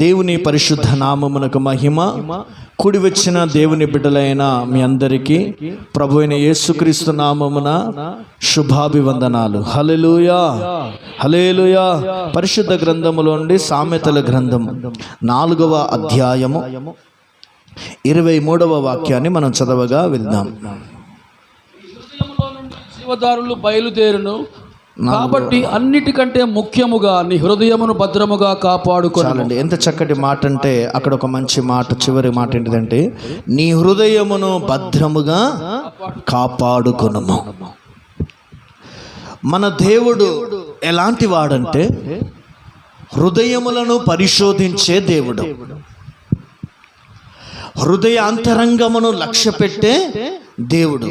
దేవుని పరిశుద్ధ నామమునకు మహిమ. కూడి వచ్చిన దేవుని బిడ్డలైన మీ అందరికీ ప్రభు అయిన యేసుక్రీస్తు నామమున శుభాభివందనాలు. హల్లెలూయా, హల్లెలూయా. పరిశుద్ధ గ్రంథములోండి సామెతల గ్రంథం 4వ అధ్యాయము 23వ వాక్యాన్ని మనం చదవగా వెళ్దాం. జీవదారులు బయలుదేరును కాబట్టి అన్నిటికంటే ముఖ్యముగా నీ హృదయమును భద్రముగా కాపాడుకోవాలండి. ఎంత చక్కటి మాట అంటే అక్కడ ఒక మంచి మాట, చివరి మాట ఏంటిదంటే నీ హృదయమును భద్రముగా కాపాడుకొనుము. మన దేవుడు ఎలాంటి వాడంటే హృదయములను పరిశోధించే దేవుడు, హృదయ అంతరంగమును లక్ష్య పెట్టే దేవుడు.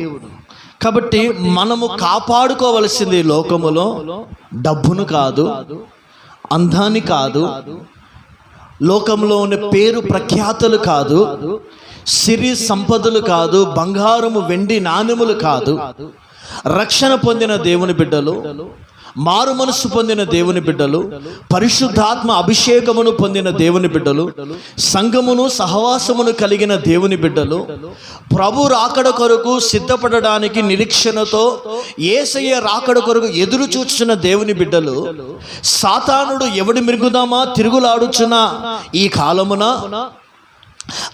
కాబట్టి మనము కాపాడుకోవలసింది లోకములో డబ్బును కాదు, అందాన్ని కాదు, లోకంలో ఉన్న పేరు ప్రఖ్యాతులు కాదు, సిరి సంపదలు కాదు, బంగారము వెండి నాణెములు కాదు. రక్షణ పొందిన దేవుని బిడ్డలు, మారు మనసు పొందిన దేవుని బిడ్డలు, పరిశుద్ధాత్మ అభిషేకమును పొందిన దేవుని బిడ్డలు, సంఘమును సహవాసమును కలిగిన దేవుని బిడ్డలు, ప్రభు రాకడ కొరకు సిద్ధపడడానికి నిరీక్షణతో యేసయ్య రాకడ కొరకు ఎదురు చూస్తున్న దేవుని బిడ్డలు, సాతానుడు ఎవడి మిరుగుదామా తిరుగులాడుచున్న ఈ కాలమున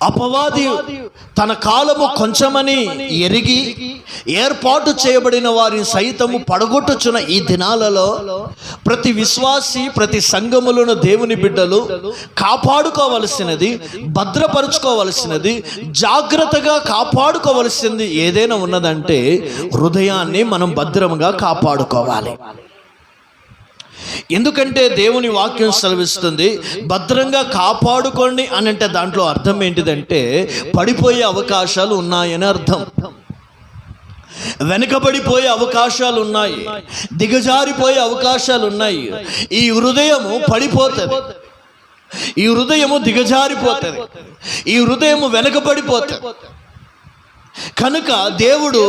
అపవాది తన కాలము కొంచెమని ఎరిగి ఏర్పాటు చేయబడిన వారిని సైతము పడగొట్టుచున్న ఈ దినాలలో ప్రతి విశ్వాసి, ప్రతి సంఘములను దేవుని బిడ్డలు కాపాడుకోవలసినది, భద్రపరుచుకోవలసినది, జాగ్రత్తగా కాపాడుకోవలసింది ఏదైనా ఉన్నదంటే హృదయాన్ని మనం భద్రంగా కాపాడుకోవాలి. ఎందుకంటే దేవుని వాక్యం సెలవిస్తుంది భద్రంగా కాపాడుకోండి అని. అంటే దాంట్లో అర్థం ఏంటిదంటే పడిపోయే అవకాశాలు ఉన్నాయని అర్థం, వెనకబడిపోయే అవకాశాలు ఉన్నాయి, దిగజారిపోయే అవకాశాలు ఉన్నాయి. ఈ హృదయము పడిపోతుంది, ఈ హృదయము దిగజారిపోతుంది, ఈ హృదయము వెనకబడిపోతుంది. కనుక దేవుడు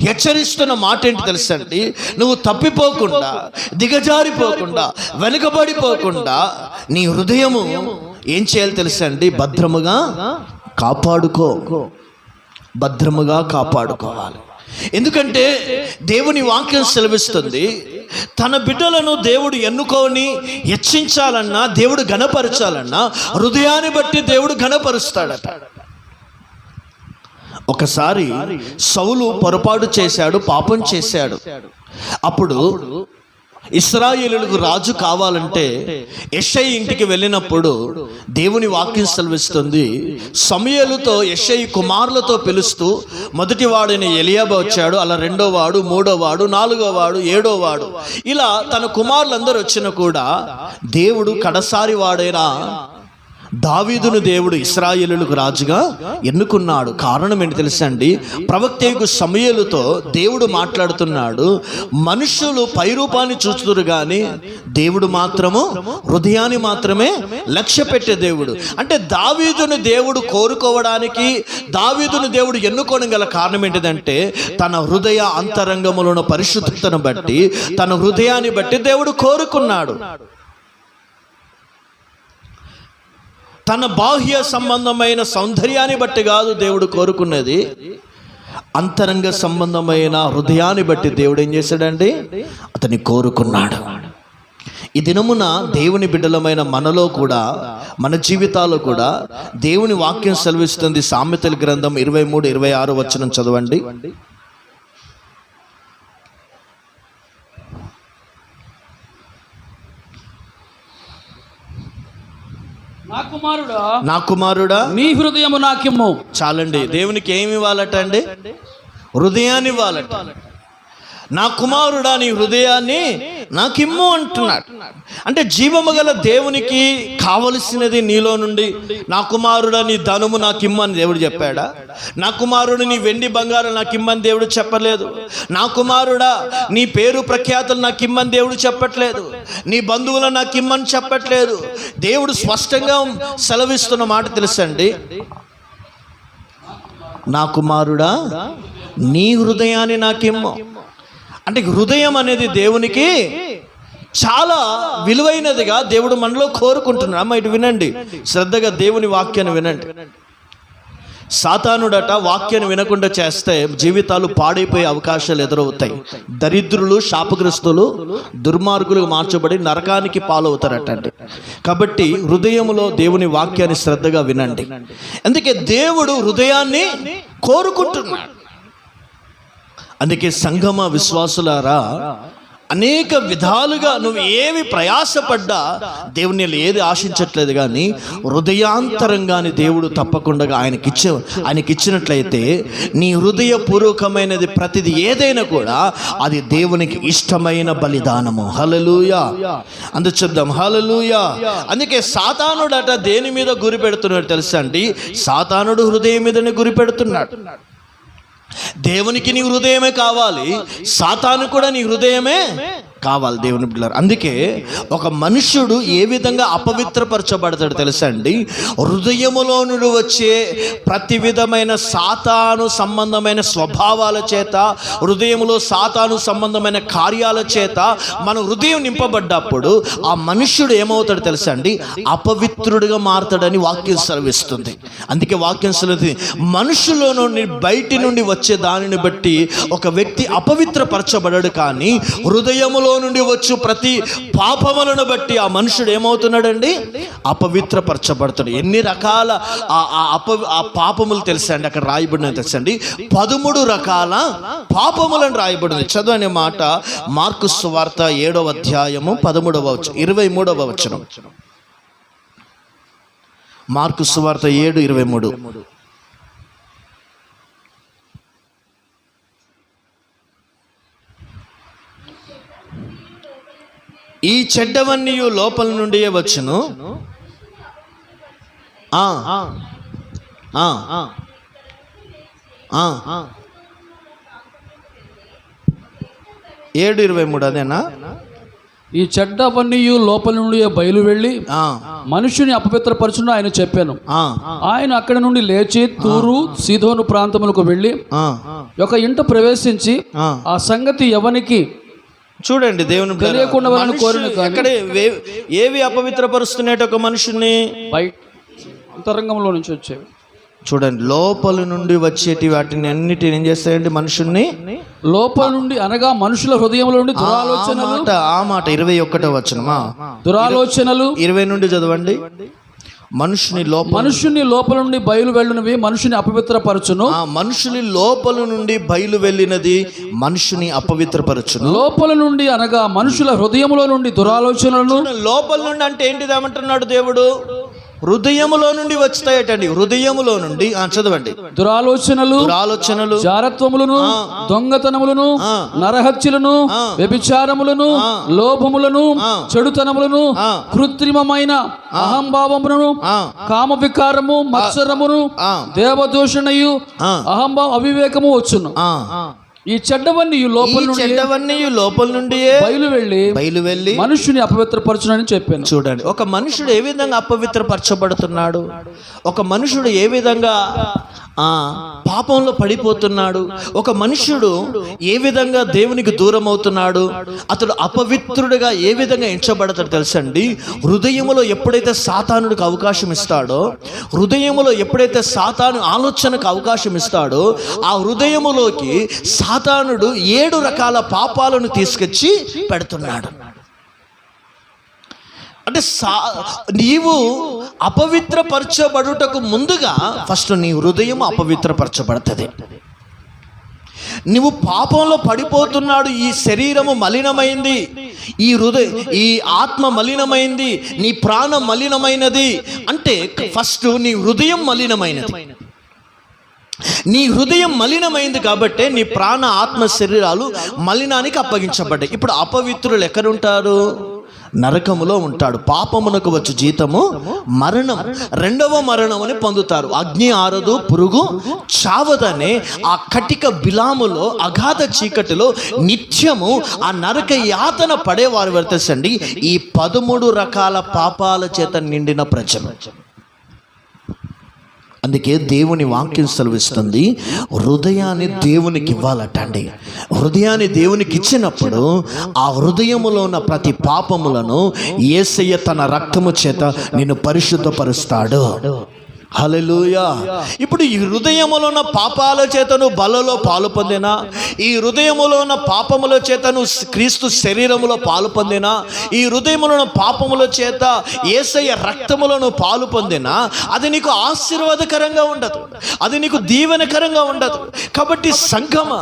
హెచ్చరిస్తున్న మాట ఏంటి తెలుసండి, నువ్వు తప్పిపోకుండా, దిగజారిపోకుండా, వెనుకబడిపోకుండా నీ హృదయము ఏం చేయాలి తెలుసండి, భద్రముగా కాపాడుకో, భద్రముగా కాపాడుకోవాలి. ఎందుకంటే దేవుని వాక్యం సెలవిస్తుంది తన బిడ్డలను దేవుడు ఎన్నుకొని హెచ్చించాలన్నా, దేవుడు ఘనపరచాలన్నా హృదయాన్ని బట్టి దేవుడు ఘనపరుస్తాడట. ఒకసారి సౌలు పొరపాటు చేశాడు, పాపం చేశాడు. అప్పుడు ఇశ్రాయేలులకు రాజు కావాలంటే యెషై ఇంటికి వెళ్ళినప్పుడు దేవుని వాక్యం సెలవిస్తుంది సమూయేలుతో యెషై కుమారులతో పిలుస్తూ మొదటి వాడైన ఎలీయాబు వచ్చాడు, అలా రెండో వాడు, మూడో వాడు, నాలుగో వాడు, ఏడో వాడు, ఇలా తన కుమారులందరూ వచ్చినా కూడా దేవుడు కడసారి వాడైన దావీదును దేవుడు ఇశ్రాయేలులకు రాజుగా ఎన్నుకున్నాడు. కారణం ఏంటి తెలుసండి, ప్రవక్తయగు సమూయేలుతో దేవుడు మాట్లాడుతున్నాడు, మనుషులు పైరూపాన్ని చూస్తున్నారు కానీ దేవుడు మాత్రము హృదయాన్ని మాత్రమే లక్ష్య పెట్టే దేవుడు. అంటే దావీదును దేవుడు కోరుకోవడానికి, దావీదును దేవుడు ఎన్నుకోవడం గల కారణం ఏంటిదంటే తన హృదయ అంతరంగములను పరిశుద్ధతను బట్టి, తన హృదయాన్ని బట్టి దేవుడు కోరుకున్నాడు. తన బాహ్య సంబంధమైన సౌందర్యాన్ని బట్టి కాదు దేవుడు కోరుకున్నది, అంతరంగ సంబంధమైన హృదయాన్ని బట్టి దేవుడు ఏం చేశాడండి, అతన్ని కోరుకున్నాడు. ఈ దినమున దేవుని బిడ్డలమైన మనలో కూడా, మన జీవితాల్లో కూడా దేవుని వాక్యం సెలవిస్తుంది. సామెతల గ్రంథం 23-26 వచనం చదవండి. నా కుమారుడా నీ హృదయము నాకిమ్ము. చాలండి, దేవునికి ఏమి ఇవ్వాలట అండి, హృదయాన్ని ఇవ్వాలట. నా కుమారుడా నీ హృదయాన్ని నాకిమ్ము అంటున్నాడు. అంటే జీవము గల దేవునికి కావలసినది నీలో నుండి, నా కుమారుడా నీ ధనము నాకిమ్ము అని దేవుడు చెప్పాడా? నా కుమారుడు నీ వెండి బంగారం నాకిమ్మని దేవుడు చెప్పలేదు. నా కుమారుడా నీ పేరు ప్రఖ్యాతులు నాకిమ్మని దేవుడు చెప్పట్లేదు. నీ బంధువులను నాకిమ్మని చెప్పట్లేదు. దేవుడు స్పష్టంగా సెలవిస్తున్న మాట తెలుసండి, నా కుమారుడా నీ హృదయాన్ని నాకిమ్ము. అంటే హృదయం అనేది దేవునికి చాలా విలువైనదిగా దేవుడు మనలో కోరుకుంటున్నాడు. అమ్మ ఇటు వినండి, శ్రద్ధగా దేవుని వాక్యాన్ని వినండి. సాతానుడట వాక్యాన్ని వినకుండా చేస్తే జీవితాలు పాడైపోయే అవకాశాలు ఎదురవుతాయి. దరిద్రులు, శాపగ్రస్తులు, దుర్మార్గులు మార్చబడి నరకానికి పాలవుతారటండి. కాబట్టి హృదయంలో దేవుని వాక్యాన్ని శ్రద్ధగా వినండి. అందుకే దేవుడు హృదయాన్ని కోరుకుంటున్నాడు. అందుకే సంగమ విశ్వాసులారా, అనేక విధాలుగా నువ్వు ఏమి ప్రయాసపడ్డా దేవుని ఏది ఆశించట్లేదు, కానీ హృదయాంతరంగాని దేవుడు తప్పకుండా ఆయనకిచ్చినట్లయితే నీ హృదయపూర్వకమైనది ప్రతిది ఏదైనా కూడా అది దేవునికి ఇష్టమైన బలిదానము. హల్లెలూయా, అందుకు చెప్దాం హల్లెలూయా. అందుకే సాతానుడట దేని మీద గురి పెడుతున్నాడు తెలుసా అండి? సాతానుడు హృదయం మీదనే గురి పెడుతున్నాడు. దేవునికి నీ హృదయమే కావాలి, సాతాను కూడా నీ హృదయమే కావాలి దేవుని బిడ్డలారా. అందుకే ఒక మనుష్యుడు ఏ విధంగా అపవిత్రపరచబడతాడు తెలుసా అండి? హృదయములో నుండి వచ్చే ప్రతి విధమైన సాతాను సంబంధమైన స్వభావాల చేత, హృదయములో సాతాను సంబంధమైన కార్యాల చేత మన హృదయం నింపబడ్డప్పుడు ఆ మనుష్యుడు ఏమవుతాడు తెలుసా అండి? అపవిత్రుడిగా మారతాడని వాక్యం సెలవిస్తుంది. అందుకే వాక్యం సెలవుతుంది, మనుషులో నుండి బయటి నుండి వచ్చే దానిని బట్టి ఒక వ్యక్తి అపవిత్రపరచబడడు, కానీ హృదయములో నుండి వచ్చు ప్రతి పాపములను బట్టి ఆ మనుషుడు ఏమవుతున్నాడండి? అపవిత్రపరచబడతాడు. ఎన్ని రకాల ఆ పాపములు తెలుసా అండి? అక్కడ రాయబడిన తెలుసా అండి? 13 రకాల పాపములను రాయబడింది. చదువు అనే మాట మార్కు సువార్త 7వ అధ్యాయము 23వ వచనం. మార్కు సువార్త 7:23. ఈ చెడ్డవన్నీ లోపల నుండియే వచ్చును. 7:23 అదేనా? ఈ చెడ్డవన్నీ లోపల నుండి బయలు వెళ్ళి మనుషుని అపవిత్రపరచును ఆయన చెప్పాను. ఆయన అక్కడ నుండి లేచి తూరు సీదోను ప్రాంతములకు వెళ్ళి ఒక ఇంట ప్రవేశించి ఆ సంగతి ఎవనికి చూడండి దేవుని తెలియకుండా ఎక్కడ ఏవి అపవిత్రపరుస్తున్నాయి ఒక మనుషుని? బయట అంతరంగంలో నుంచి వచ్చేవి. చూడండి, లోపల నుండి వచ్చేటి వాటిని అన్నిటిని ఏం చేస్తాయండి? మనుషుల్ని లోపల నుండి అనగా మనుషుల హృదయంలో నుండి దురాలోచనలు. ఆ మాట 21వ వచనమా? దురాలోచనలు 20 నుండి చదవండి. మనుషుని లోపల నుండి బయలు వెళ్ళినవి మనుషుని అపవిత్రపరచును. మనుషుని లోపల నుండి బయలు వెళ్ళినది మనుషుని అపవిత్రపరచును. లోపల నుండి అనగా మనుషుల హృదయములో నుండి దురాలోచనలను. లోపల నుండి అంటే ఏంటిది ఏమంటున్నాడు దేవుడు? హృదయములో నుండి వచ్చాయటండి. హృదయములో నుండి చదవండి. దురాలోచనలు, జారత్వములను, దొంగతనములను, నరహత్యలను, వ్యభిచారములను, లోభములను, చెడుతనములను, కృత్రిమమైన అహంభావములను, కామ వికారము, మత్సరమును, దేవదూషణయు, అహంభావ అవివేకము వచ్చును. ఈ చెడ్డవన్నీ లోపల నుండి బయలు వెళ్ళి మనుషుని అపవిత్రపరచునని చెప్పాను. చూడండి, ఒక మనుషుడు ఏ విధంగా అపవిత్రపరచబడుతున్నాడు, ఒక మనుషుడు ఏ విధంగా పాపంలో పడిపోతున్నాడు, ఒక మనుషుడు ఏ విధంగా దేవునికి దూరం అవుతున్నాడు, అతడు అపవిత్రుడిగా ఏ విధంగా ఎంచబడతాడు తెలుసండి? హృదయములో ఎప్పుడైతే సాతానుడికి అవకాశం ఇస్తాడో, హృదయములో ఎప్పుడైతే సాతాను ఆలోచనకు అవకాశం ఇస్తాడో, ఆ హృదయములోకి సాతానుడు 7 రకాల పాపాలను తీసుకొచ్చి పెడుతున్నాడు. అంటే నీవు అపవిత్రపరచబడుటకు ముందుగా ఫస్ట్ నీ హృదయం అపవిత్రపరచబడుతుంది. నువ్వు పాపంలో పడిపోతున్నాడు, ఈ శరీరము మలినమైంది, ఈ ఆత్మ మలినమైంది, నీ ప్రాణం మలినమైనది అంటే ఫస్ట్ నీ హృదయం మలినమైనది. నీ హృదయం మలినమైంది కాబట్టే నీ ప్రాణ ఆత్మ శరీరాలు మలినానికి అప్పగించబడ్డాయి. ఇప్పుడు అపవిత్రులు ఎక్కడుంటారు? నరకములో ఉంటాడు. పాపమునకు వచ్చు జీతము మరణం, 2వ మరణముని పొందుతారు. అగ్ని ఆరదు, పురుగు చావదనే ఆ కటిక బిలాములో, అగాధ చీకటిలో నిత్యము ఆ నరక యాతన పడేవారు వర్తసండి ఈ 13 రకాల పాపాల చేత నిండిన ప్రజలు. అందుకే దేవుని వాక్యం సెలవిస్తుంది, హృదయాన్ని దేవునికి ఇవ్వాలటండి. హృదయాన్ని దేవునికి ఇచ్చినప్పుడు ఆ హృదయములో ఉన్న ప్రతి పాపములను యేసయ్య తన రక్తము చేత నిన్ను పరిశుద్ధపరుస్తాడు. హల్లెలూయా. ఇప్పుడు ఈ హృదయములో ఉన్న పాపాల చేతను బలలో పాలు పొందినా, ఈ హృదయములో ఉన్న పాపముల చేతను క్రీస్తు శరీరములో పాలు పొందినా, ఈ హృదయములో ఉన్న పాపముల చేత యేసయ్య రక్తములను పాలు పొందినా, అది నీకు ఆశీర్వాదకరంగా ఉండదు, అది నీకు దీవెనకరంగా ఉండదు. కాబట్టి సంఘమా,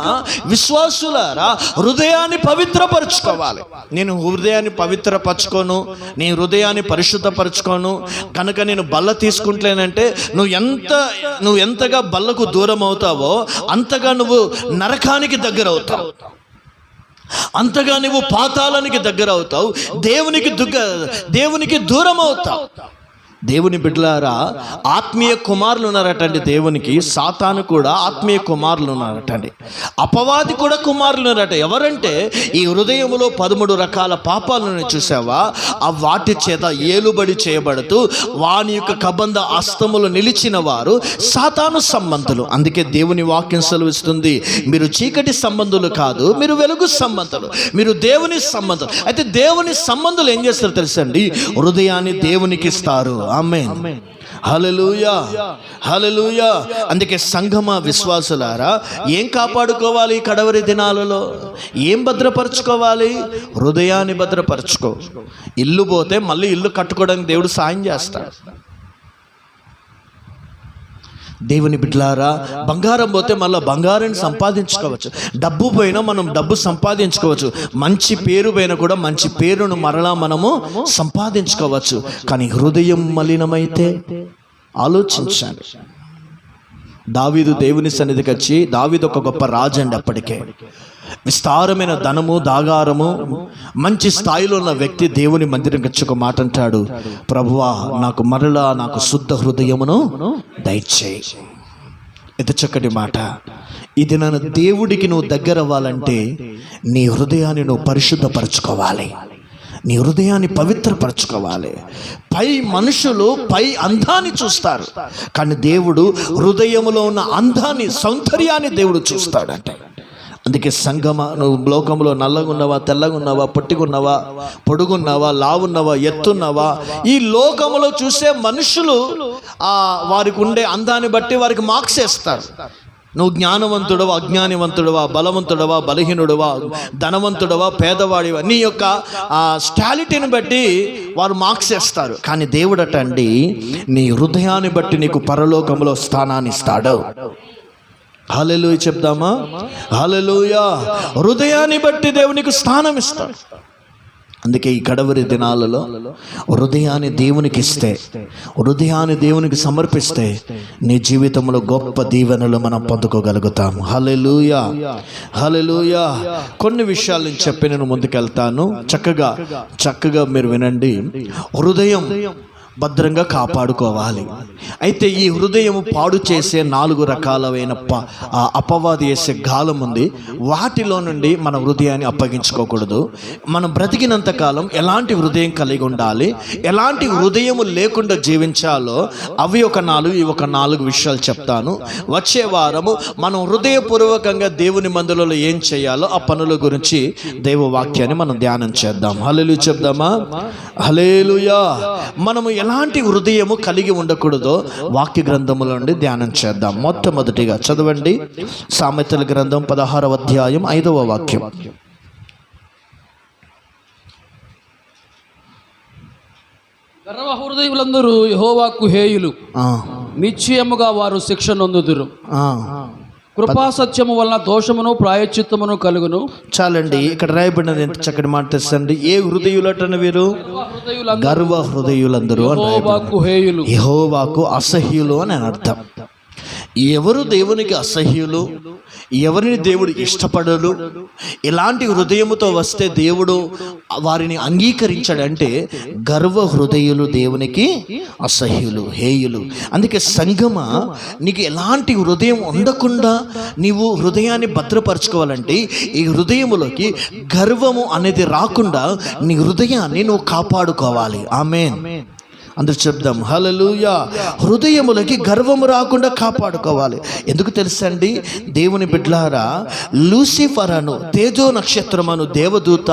విశ్వాసులారా, హృదయాన్ని పవిత్రపరచుకోవాలి. నేను హృదయాన్ని పవిత్రపరచుకోను, నీ హృదయాన్ని పరిశుద్ధపరచుకోను కనుక నేను బల్ల తీసుకుంటలేనంటే నువ్వు ఎంతగా బల్లకు దూరం అవుతావో అంతగా నువ్వు నరకానికి దగ్గర అవుతావు, అంతగా నువ్వు పాతాళానికి దగ్గర అవుతావు, దేవునికి దూరం అవుతావు. దేవుని బిడ్డలారా, ఆత్మీయ కుమారులు ఉన్నారటండి దేవునికి. సాతాను కూడా ఆత్మీయ కుమారులు ఉన్నారటండి. అపవాది కూడా కుమారులు ఉన్నారట. ఎవరంటే ఈ హృదయంలో 13 రకాల పాపాలను చూసావా, ఆ వాటి చేత ఏలుబడి చేయబడుతూ వాని యొక్క కబంధ అస్తములు నిలిచిన వారు సాతాను సంబంధులు. అందుకే దేవుని వాక్యం సెలవిస్తుంది, మీరు చీకటి సంబంధులు కాదు, మీరు వెలుగు సంబంధులు, మీరు దేవుని సంబంధులు. అయితే దేవుని సంబంధులు ఏం చేస్తారు తెలుసండి, హృదయాన్ని దేవునికి ఇస్తారు. ఆమేన్, హల్లెలూయా, హల్లెలూయా. అందుకే సంఘమా, విశ్వాసులారా, ఏం కాపాడుకోవాలి కడవరి దినాలలో? ఏం భద్రపరచుకోవాలి? హృదయాన్ని భద్రపరచుకో. ఇల్లు పోతే మళ్ళీ ఇల్లు కట్టుకోవడానికి దేవుడు సాయం చేస్తాడు. దేవుని బిడ్డలారా, బంగారం పోతే మళ్ళీ బంగారాన్ని సంపాదించుకోవచ్చు, డబ్బు పోయినా మనం డబ్బు సంపాదించుకోవచ్చు, మంచి పేరు పోయినా కూడా మంచి పేరును మరలా మనము సంపాదించుకోవచ్చు. కానీ హృదయం మలినమైతే ఆలోచించాలి. దావీదు దేవుని సన్నిధికి వచ్చి, దావీదు ఒక గొప్ప రాజు అండి. అప్పటికే విస్తారమైన ధనము, దాగారము, మంచి స్థాయిలో ఉన్న వ్యక్తి దేవుని మందిరం వచ్చి ఒక మాట అంటాడు, ప్రభువా, నాకు శుద్ధ హృదయమును దయచేయి. ఎంత చక్కటి మాట. ఇది నన్ను దేవుడికి నువ్వు దగ్గర అవ్వాలంటే నీ హృదయాన్ని నువ్వు పరిశుద్ధపరచుకోవాలి, నీ హృదయాన్ని పవిత్రపరచుకోవాలి. మనుషులు పై అందాన్ని చూస్తారు, కానీ దేవుడు హృదయములో ఉన్న అందాన్ని, సౌందర్యాన్ని దేవుడు చూస్తాడంటే. అందుకే సంగమా, నువ్వు లోకంలో నల్లగున్నావా, తెల్లగున్నావా, పొట్టిగున్నావా, పొడుగున్నావా, లావున్నావా, ఎత్తున్నావా, ఈ లోకములో చూసే మనుషులు వారికి ఉండే అందాన్ని బట్టి వారికి మార్క్స్ వేస్తారు. నువ్వు జ్ఞానవంతుడవా, అజ్ఞానవంతుడవా, బలవంతుడవా, బలహీనుడవా, ధనవంతుడవా, పేదవాడివా, నీ యొక్క స్టాలిటీని బట్టి వారు మార్క్స్ వేస్తారు. కానీ దేవుడటండి నీ హృదయాన్ని బట్టి నీకు పరలోకంలో స్థానాన్ని ఇస్తాడు. హల్లెలూయా చెప్దామా? హల్లెలూయా. హృదయాన్ని బట్టి దేవునికి స్థానం ఇస్తాడు. అందుకే ఈ కడవరి దినాలలో హృదయాన్ని దేవునికి ఇస్తే, హృదయాన్ని దేవునికి సమర్పిస్తే నీ జీవితంలో గొప్ప దీవెనలు మనం పొందుకోగలుగుతాము. హల్లెలూయా, హల్లెలూయా. కొన్ని విషయాలు నేను చెప్పి నేను ముందుకెళ్తాను. చక్కగా మీరు వినండి. హృదయం భద్రంగా కాపాడుకోవాలి. అయితే ఈ హృదయం పాడు చేసే 4 రకాలైన అపవాది వేసే గాలం ఉంది. వాటిలో నుండి మన హృదయాన్ని అప్పగించుకోకూడదు. మనం బ్రతికినంత కాలం ఎలాంటి హృదయం కలిగి ఉండాలి, ఎలాంటి హృదయము లేకుండా జీవించాలో అవి ఒక 4, ఇవి ఒక 4 విషయాలు చెప్తాను. వచ్చే వారము మనం హృదయపూర్వకంగా దేవుని మందిరంలో ఏం చేయాలో ఆ పనుల గురించి దైవ వాక్యాన్ని మనం ధ్యానం చేద్దాం. హల్లెలూయా చెప్దామా? హల్లెలూయా. మనము ఎలాంటి హృదయము కలిగి ఉండకూడదో వాక్య గ్రంథములో నుండి ధ్యానం చేద్దాం. మొట్టమొదటిగా చదవండి, సామెతల గ్రంథం 16వ అధ్యాయం 5వ వాక్యం. గర్వ హృదయులందరూ యెహోవాకు హేయులు, నిశ్చయముగా వారు శిక్ష నొందుదురు. కృపా సత్యము వలన దోషమును ప్రాయశ్చిత్తమును కలుగును. చాలండి, ఇక్కడ రాయబడినది ఎంత చక్కటి మాట తెలుసండి. ఏ హృదయులటన వీరు? గర్వ హృదయులందరూ యెహోవాకు అసహ్యులు అని అర్థం. ఎవరు దేవునికి అసహ్యులు, ఎవరిని దేవుడు ఇష్టపడరు, ఎలాంటి హృదయముతో వస్తే దేవుడు వారిని అంగీకరించాడంటే గర్వ హృదయులు దేవునికి అసహ్యులు, హేయులు. అందుకే సంగమా, నీకు ఎలాంటి హృదయం ఉండకుండా నీవు హృదయాన్ని భద్రపరచుకోవాలంటే ఈ హృదయములోకి గర్వము అనేది రాకుండా నీ హృదయాన్ని నువ్వు కాపాడుకోవాలి. ఆమేన్. అందరూ చెప్దాం హల్లెలూయా. హృదయములకి గర్వము రాకుండా కాపాడుకోవాలి. ఎందుకు తెలుసండి దేవుని బిడ్డలారా, లూసిఫర్ అను తేజో నక్షత్రమను దేవదూత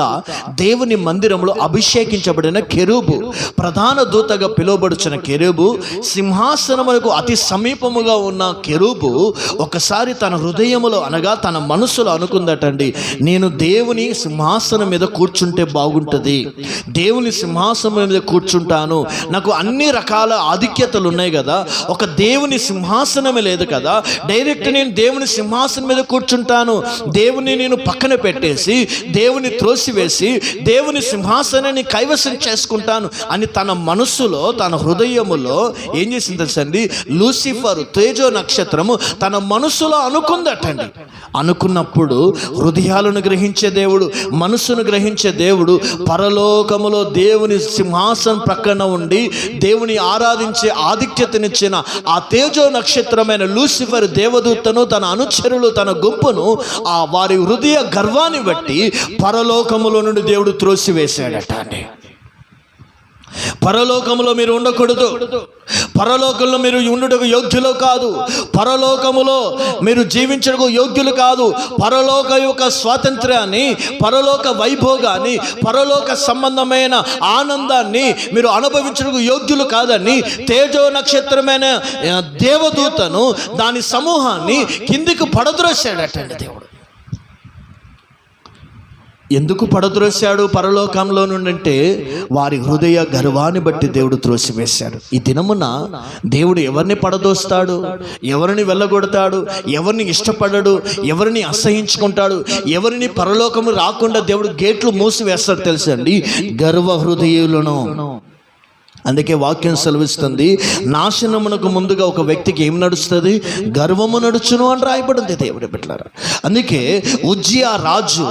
దేవుని మందిరంలో అభిషేకించబడిన కెరూబు, ప్రధాన దూతగా పిలువబడుచున్న కెరూబు, సింహాసనములకు అతి సమీపముగా ఉన్న కెరూబు ఒకసారి తన హృదయములో అనగా తన మనసులో అనుకుందటండి, నేను దేవుని సింహాసనం మీద కూర్చుంటే బాగుంటుంది, దేవుని సింహాసనం మీద కూర్చుంటాను, నాకు అన్ని రకాల ఆధిక్యతలు ఉన్నాయి కదా, ఒక దేవుని సింహాసనమే లేదు కదా, డైరెక్ట్ నేను దేవుని సింహాసనం మీద కూర్చుంటాను, దేవుని నేను పక్కన పెట్టేసి దేవుని త్రోసివేసి దేవుని సింహాసనాన్ని కైవసం చేసుకుంటాను అని తన మనస్సులో తన హృదయములో ఏం చేసింది తెలుసండి, లూసిఫర్ తేజో నక్షత్రము తన మనస్సులో అనుకుందటండి. అనుకున్నప్పుడు హృదయాలను గ్రహించే దేవుడు, మనస్సును గ్రహించే దేవుడు పరలోకములో దేవుని సింహాసనం ప్రక్కన ఉండి దేవుని ఆరాధించే ఆధిక్యతనిచ్చిన ఆ తేజో నక్షత్రమైన లూసిఫర్ దేవదూతను తన అనుచరులు తన గుంపును ఆ వారి హృదయ గర్వాన్ని బట్టి పరలోకములో నుండి దేవుడు త్రోసివేశాడట అండి. పరలోకములో మీరు ఉండకూడదు, పరలోకంలో మీరు ఉండుటకు యోగ్యులు కాదు, పరలోకములో మీరు జీవించడానికి యోగ్యులు కాదు, పరలోక యొక్క స్వాతంత్ర్యాన్ని, పరలోక వైభోగాన్ని, పరలోక సంబంధమైన ఆనందాన్ని మీరు అనుభవించడానికి యోగ్యులు కాదని తేజో నక్షత్రమైన దేవదూతను దాని సమూహాన్ని కిందికి పడద్రోశాడటండి దేవుడు. ఎందుకు పడద్రోశాడు పరలోకంలో నుండి అంటే వారి హృదయ గర్వాన్ని బట్టి దేవుడు త్రోసివేశాడు. ఈ దినమున దేవుడు ఎవరిని పడదోస్తాడు, ఎవరిని వెళ్ళగొడతాడు, ఎవరిని ఇష్టపడడు, ఎవరిని అసహించుకుంటాడు, ఎవరిని పరలోకము రాకుండా దేవుడు గేట్లు మూసివేస్తాడు తెలుసండి, గర్వ హృదయులను. అందుకే వాక్యం సెలవిస్తుంది, నాశనమునకు ముందుగా ఒక వ్యక్తికి ఏం నడుస్తుంది, గర్వము నడుచును అని రాయబడింది దేవుడి బిడ్డలారా. అందుకే ఉజ్జియా రాజు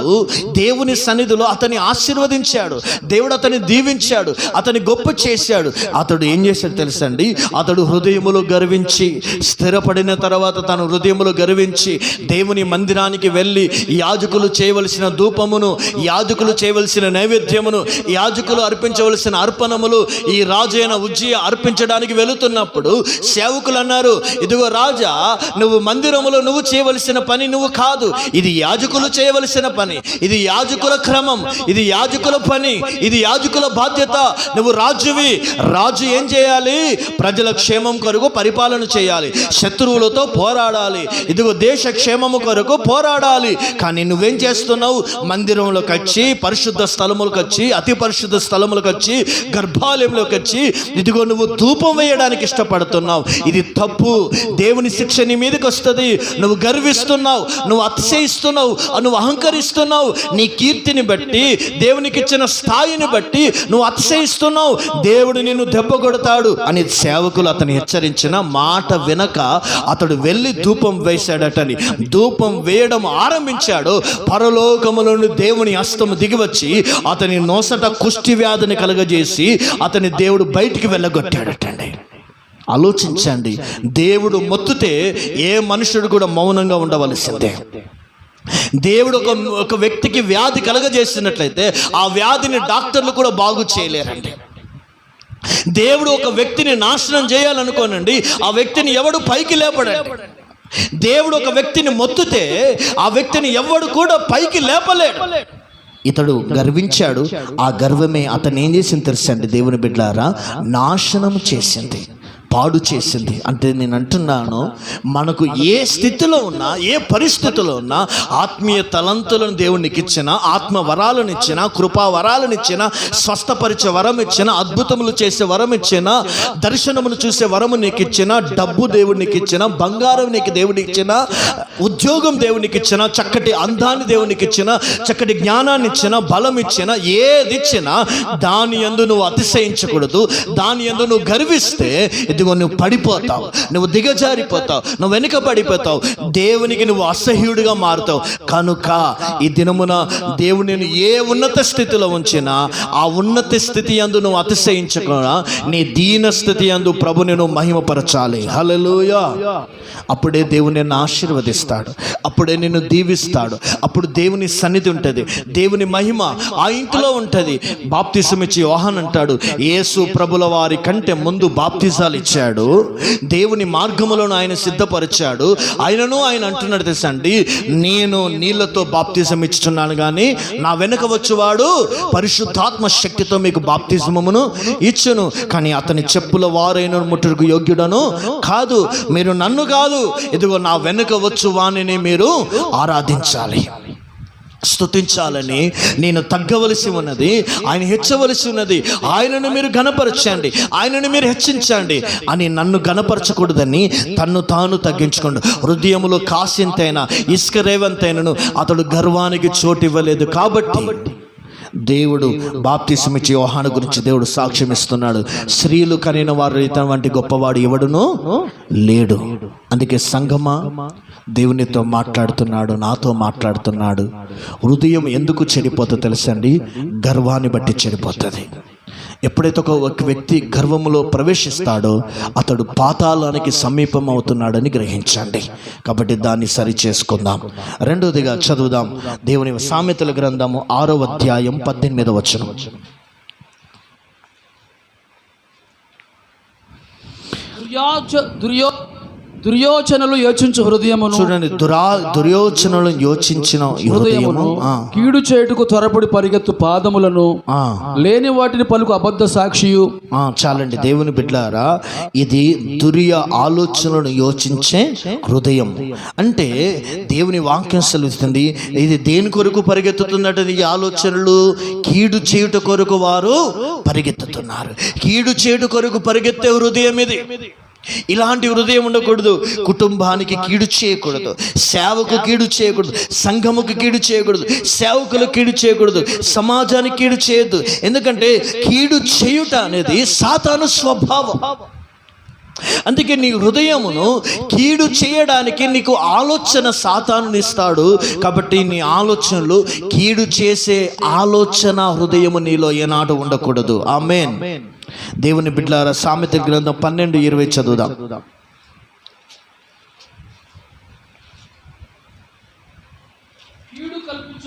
దేవుని సన్నిధిలో అతన్ని ఆశీర్వదించాడు, దేవుడు అతన్ని దీవించాడు, అతన్ని గొప్ప చేశాడు. అతడు ఏం చేశాడు తెలుసండి, అతడు హృదయములో గర్వించి స్థిరపడిన తర్వాత తన హృదయములో గర్వించి దేవుని మందిరానికి వెళ్ళి యాజకులు చేయవలసిన ధూపమును, యాజకులు చేయవలసిన నైవేద్యమును, యాజకులు అర్పించవలసిన అర్పణములు ఈ రాజైన ఉజ్జియా అర్పించడానికి వెళుతున్నప్పుడు సేవకులు అన్నారు, ఇదిగో రాజా, నువ్వు మందిరములో నువ్వు చేయవలసిన పని నువ్వు కాదు, ఇది యాజకులు చేయవలసిన పని, ఇది యాజకుల క్రమం, ఇది యాజకుల పని, ఇది యాజకుల బాధ్యత, నువ్వు రాజువి, రాజు ఏం చేయాలి, ప్రజల క్షేమం కొరకు పరిపాలన చేయాలి, శత్రువులతో పోరాడాలి, ఇదిగో దేశ క్షేమము కొరకు పోరాడాలి. కానీ నువ్వేం చేస్తున్నావు, మందిరంలోకి వచ్చి, పరిశుద్ధ స్థలములకు వచ్చి, అతి పరిశుద్ధ స్థలములకు వచ్చి, గర్భాలయంలోకి వచ్చి ఇదిగో నువ్వు ధూపం వేయడానికి ఇష్టపడుతున్నావు, ఇది తప్పు, దేవుని శిక్ష నీ మీదకి వస్తుంది. నువ్వు గర్విస్తున్నావు, నువ్వు అతిశయిస్తున్నావు, నువ్వు అహంకరిస్తున్నావు, నీ కీర్తిని బట్టి, దేవునికి ఇచ్చిన స్థాయిని బట్టి నువ్వు అతిశయిస్తున్నావు, దేవుడు నిన్ను దెబ్బ కొడతాడు అని సేవకులు అతను హెచ్చరించిన మాట వినక అతడు వెళ్ళి ధూపం వేశాడటని. ధూపం వేయడం ఆరంభించాడు, పరలోకములోని దేవుని హస్తము దిగివచ్చి అతని నోసట కుష్టి వ్యాధిని కలగజేసి అతని దేవుడు బయటికి వెళ్ళగొట్టాడటండి. ఆలోచించండి, దేవుడు మొత్తుతే ఏ మనుషుడు కూడా మౌనంగా ఉండవలసిందే. దేవుడు ఒక వ్యక్తికి వ్యాధి కలగజేసినట్లయితే ఆ వ్యాధిని డాక్టర్లు కూడా బాగు చేయలేరండి. దేవుడు ఒక వ్యక్తిని నాశనం చేయాలనుకోనండి, ఆ వ్యక్తిని ఎవడు పైకి లేపడండి. దేవుడు ఒక వ్యక్తిని మొత్తుతే ఆ వ్యక్తిని ఎవడు కూడా పైకి లేపలేడు. ఇతడు గర్వించాడు, ఆ గర్వమే అతను ఏం చేసింది తెలుసండి దేవుని బిడ్డలారా, నాశనం చేసింది, పాడు చేసింది. అంటే నేను అంటున్నాను, మనకు ఏ స్థితిలో ఉన్నా, ఏ పరిస్థితిలో ఉన్నా, ఆత్మీయ తలంతులను దేవునికి ఇచ్చిన, ఆత్మ వరాలను ఇచ్చిన, కృపా వరాలను ఇచ్చిన, స్వస్థపరిచే వరం ఇచ్చిన, అద్భుతములు చేసే వరం ఇచ్చిన, దర్శనములు చూసే వరము నీకు ఇచ్చిన, డబ్బు దేవునికి ఇచ్చిన, బంగారం నీకు దేవునికి ఇచ్చిన, ఉద్యోగం దేవునికి ఇచ్చిన, చక్కటి అందాన్ని దేవునికి ఇచ్చిన, చక్కటి జ్ఞానాన్ని ఇచ్చిన, బలం ఇచ్చిన, ఏది ఇచ్చినా దాని యందు నువ్వు అతిశయించకూడదు, దాని యందు నువ్వు గర్విస్తే ఇదిగో నువ్వు పడిపోతావు, నువ్వు దిగజారిపోతావు, నువ్వు వెనుక పడిపోతావు, దేవునికి నువ్వు అసహ్యుడిగా మారుతావు. కనుక ఈ దినమున దేవుని ఏ ఉన్నత స్థితిలో ఉంచినా ఆ ఉన్నత స్థితి యందు నువ్వు అతిశయించకుండా నీ దీన స్థితి యందు ప్రభుని నువ్వు మహిమపరచాలి. హల్లెలూయా. అప్పుడే దేవుని నిన్ను ఆశీర్వదిస్తాడు, అప్పుడే నిన్ను దీవిస్తాడు. అప్పుడు దేవుని సన్నిధి ఉంటుంది, దేవుని మహిమ ఆ ఇంటిలో ఉంటుంది. బాప్తిసం ఇచ్చి యోహాన్ అంటాడు, యేసు ప్రభుల వారి కంటే ముందు బాప్తిజాలు ఇచ్చాడు, దేవుని మార్గములను ఆయన సిద్ధపరిచాడు. ఆయన అంటున్నాడు తెలుసా అండి, నేను నీళ్లతో బాప్తిజం ఇచ్చుచున్నాను కానీ నా వెనుక వచ్చేవాడు పరిశుద్ధాత్మ శక్తితో మీకు బాప్తిజమును ఇచ్చును, కానీ అతని చెప్పుల వారైన ముట్టుకు యోగ్యుడను కాదు. మీరు నన్ను కాదు, ఇదిగో నా వెనుక వచ్చు వాణిని మీరు ఆరాధించాలి, స్తుతించాలని. నేను తగ్గవలసి ఉన్నది, ఆయన హెచ్చవలసి ఉన్నది. ఆయనను మీరు ఘనపరచండి, ఆయనను మీరు హెచ్చించండి అని నన్ను ఘనపరచకూడదని తన్ను తాను తగ్గించుకోండి. హృదయములో కాసింతైనా ఇసుక రేవంతైనను అతడు గర్వానికి చోటు ఇవ్వలేదు. కాబట్టి దేవుడు బాప్తిసం ఇచ్చి యోహాను గురించి దేవుడు సాక్ష్యం ఇస్తున్నాడు, స్త్రీలు కనిన వారు ఇతని వంటి గొప్పవాడు ఎవడునూ లేడు. అందుకే సంఘమా, దేవునితో మాట్లాడుతున్నాడు, నాతో మాట్లాడుతున్నాడు. హృదయం ఎందుకు చెడిపోతుందో తెలుసండి? గర్వాన్ని బట్టి చెడిపోతుంది. ఎప్పుడైతే ఒక వ్యక్తి గర్వములో ప్రవేశిస్తాడో అతడు పాతాళానికి సమీపం అవుతున్నాడని గ్రహించండి. కాబట్టి దాన్ని సరి చేసుకుందాం. రెండవదిగా చదువుదాం దేవుని సామెతల గ్రంథము 6వ అధ్యాయం 18వ వచనం. దుర్యోచనలు యోచించు హృదయమును, చూడండి, దుర్యోచనలు యోచించిన హృదయమును, కీడు చేటుకు త్వరపడి పరిగెత్తు పాదములను, లేని వాటిని పలుకు అబద్ధ సాక్షియు. చాలండి దేవుని బిడ్డలారా, ఇది దుర్య ఆలోచనలను యోచించే హృదయం. అంటే దేవుని వాక్యం సెలవుస్తుంది, ఇది దేని కొరకు పరిగెత్తుతున్నట్టు? ఈ ఆలోచనలు కీడు చేయుట కొరకు వారు పరిగెత్తుతున్నారు. కీడు చేయుట కొరకు పరిగెత్తే హృదయం ఇది. ఇలాంటి హృదయం ఉండకూడదు. కుటుంబానికి కీడు చేయకూడదు, సేవకు కీడు చేయకూడదు, సంఘముకు కీడు చేయకూడదు, సేవకులకు కీడు చేయకూడదు, సమాజానికి కీడు చేయొద్దు. ఎందుకంటే కీడు చేయుట అనేది సాతాను స్వభావం. అందుకే నీ హృదయమును కీడు చేయడానికి నీకు ఆలోచన సాతాను ఇస్తాడు. కాబట్టి నీ ఆలోచనలు కీడు చేసే ఆలోచన హృదయము నీలో ఏనాడు ఉండకూడదు. ఆమేన్. దేవుని బిడ్డలారా, సామెతల గ్రంథం 12:20 చదువుదాం.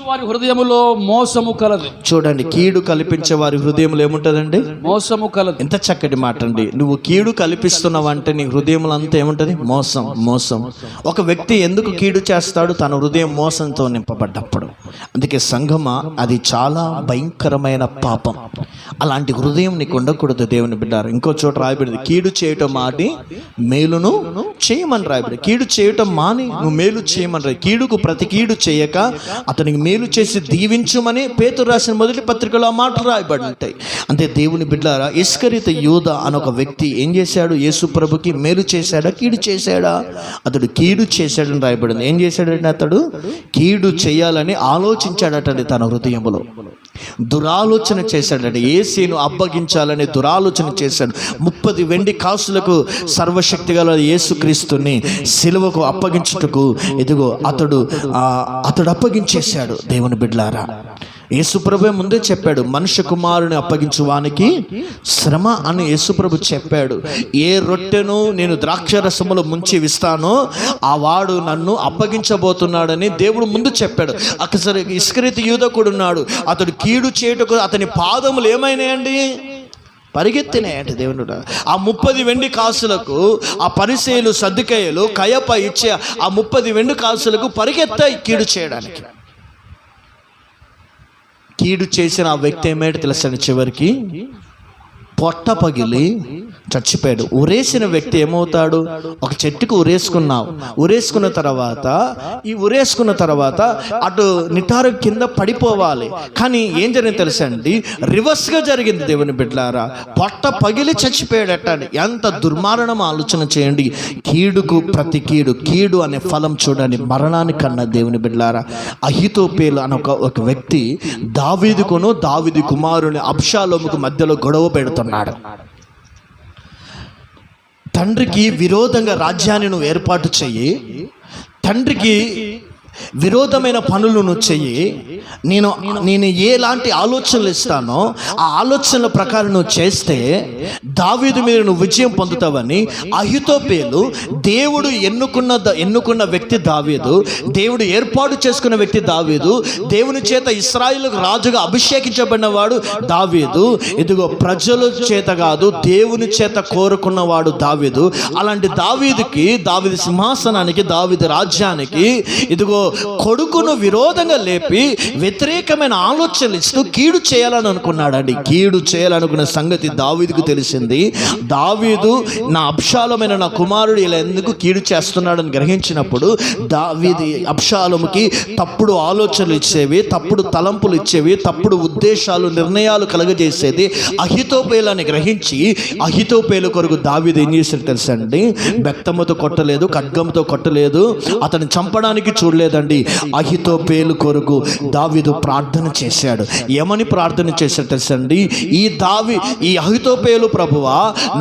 వారి హృదయములో మోసము కలదు. చూడండి, కీడు కల్పించే వారి హృదయంలో ఏముంటదండి? మోసము కలదు. ఎంత చక్కటి మాట అండి. నువ్వు కీడు కల్పిస్తున్నావంటే నీ హృదయంలో అంతా ఏముంటది? మోసం. మోసం. ఒక వ్యక్తి ఎందుకు కీడు చేస్తాడు? తన హృదయం మోసంతో నింపబడ్డప్పుడు. అందుకే సంఘమా, అది చాలా భయంకరమైన పాపం. అలాంటి హృదయం నీకు ఉండకూడదు దేవుని బిడ్డారు. ఇంకో చోట రాయబడింది, కీడు చేయటం మాని మేలును చేయమని రాయబడి. కీడు చేయటం మాని నువ్వు మేలు చేయమని రాయి. కీడుకు ప్రతి కీడు చేయక అతనికి మేలు చేసి దీవించుమని పేతురు రాసిన మొదటి పత్రికలో ఆ మాటలు రాయబడి ఉంటాయి. అంతే దేవుని బిడ్డలారా, ఇస్కరియోతు యూదా అని ఒక వ్యక్తి ఏం చేశాడు? యేసు ప్రభుకి మేలు చేశాడా, కీడు చేశాడా? అతడు కీడు చేశాడని రాయబడింది. ఏం చేశాడంటే అతడు కీడు చేయాలని ఆలోచించాడటండి. తన హృదయంలో దురాలోచన చేశాడట. యేసును అప్పగించాలని దురాలోచన చేశాడు. 30 వెండి కాసులకు సర్వశక్తి గల యేసుక్రీస్తుని సిలువకు అప్పగించుటకు ఇదిగో అతడు అప్పగించేశాడు. దేవుని బిడ్డలారా, యేసుప్రభు ముందే చెప్పాడు, మనుష్య కుమారుని అప్పగించు వానికి శ్రమ అని యేసుప్రభు చెప్పాడు. ఏ రొట్టెను నేను ద్రాక్షరసములో ముంచి విస్తానో ఆ వాడు నన్ను అప్పగించబోతున్నాడని దేవుడు ముందు చెప్పాడు. అక్కడ ఇస్కరియోతు యూదా కూడా ఉన్నాడు. అతడు కీడు చేయుటకు అతని పాదములు ఏమైనాయండి? పరిగెత్తినాయంటే దేవుడు. ఆ 30 వెండి కాసులకు ఆ పరిసయ్యులు, సద్దుకయ్యులు, కయప ఇచ్చే ఆ 30 వెండి కాసులకు పరిగెత్తాయి కీడు చేయడానికి. కీడు చేసిన ఆ వ్యక్తి ఏమైతే తెలుసండి? చివరికి పొట్ట పగిలి చచ్చిపోయాడు. ఉరేసిన వ్యక్తి ఏమవుతాడు? ఒక చెట్టుకు ఉరేసుకున్న తర్వాత అటు నిటారు కింద పడిపోవాలి. కానీ ఏం జరిగింది తెలుసండి? రివర్స్గా జరిగింది దేవుని బిడ్డలారా. పొట్ట పగిలి చచ్చిపోయాడట. ఎంత దుర్మారణం ఆలోచన చేయండి. కీడుకు ప్రతి కీడు అనే ఫలం చూడండి, మరణానికన్నా దేవుని బిడ్డలారా. అహీతోపేలు అనే ఒక వ్యక్తి దావీదు కుమారుని అబ్షాలోముకు మధ్యలో గొడవ పెడుతున్నాడు. తండ్రికి విరోధంగా రాజ్యాన్ని నువ్వు ఏర్పాటు చెయ్యి, తండ్రికి విరోధమైన పనులు నువ్వు చెయ్యి, నేను ఎలాంటి ఆలోచనలు ఇస్తానో ఆ ఆలోచనల ప్రకారం నువ్వు చేస్తే దావీదు మీద నువ్వు విజయం పొందుతావని అహీతోపెలు, దేవుడు ఎన్నుకున్న వ్యక్తి దావీదు, దేవుడు ఏర్పాటు చేసుకున్న వ్యక్తి దావీదు, దేవుని చేత ఇశ్రాయేలుకు రాజుగా అభిషేకించబడిన వాడు దావీదు. ఇదిగో ప్రజల చేత కాదు, దేవుని చేత కోరుకున్నవాడు దావీదు. అలాంటి దావీదుకి, దావీదు సింహాసనానికి, దావీదు రాజ్యానికి ఇదిగో కొడుకును విరోధంగా లేపి వ్యతిరేకమైన ఆలోచనలు ఇస్తూ కీడు చేయాలని అనుకున్నాడండి. కీడు చేయాలనుకున్న సంగతి దావీదుకు తెలిసింది. దావీదు నా అబ్షాలోమైన నా కుమారుడు ఇలా ఎందుకు కీడు చేస్తున్నాడని గ్రహించినప్పుడు దావీదు అబ్షాలోముకి తప్పుడు ఆలోచనలు ఇచ్చేవి, తప్పుడు తలంపులు ఇచ్చేవి, తప్పుడు ఉద్దేశాలు, నిర్ణయాలు కలగజేసేది అహీతోపెలని గ్రహించి అహీతోపెలు కొరకు దావీదు ఏం చేశాడు తెలుసండి? బెత్తముతో కొట్టలేదు, ఖడ్గంతో కొట్టలేదు, అతన్ని చంపడానికి చూడలేదండి. అహీతోపెలు కొరకు దావీదు ప్రార్థన చేశాడు. ఏమని ప్రార్థన చేశాడు తెలుసండి? ఈ అహీతోపెలు ప్రభువా,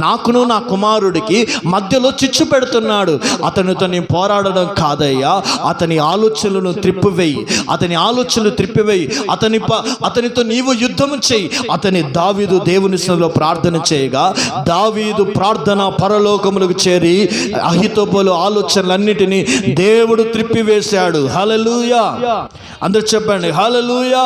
నాకును నా కుమారుడికి మధ్యలో చిచ్చు పెడుతున్నాడు, అతనితో నేను పోరాడడం కాదయ్యా, అతని ఆలోచనలను త్రిప్పివేయి, అతనితో నీవు యుద్ధం చేయి. దావీదు దేవుని సన్నిధిలో ప్రార్థన చేయగా దావీదు ప్రార్థన పరలోకములకు చేరి అహీతోపెలు ఆలోచనలన్నిటినీ దేవుడు త్రిప్పివేశాడు. హల్లెలూయా! అందరూ చెప్పండి హల్లెలూయా!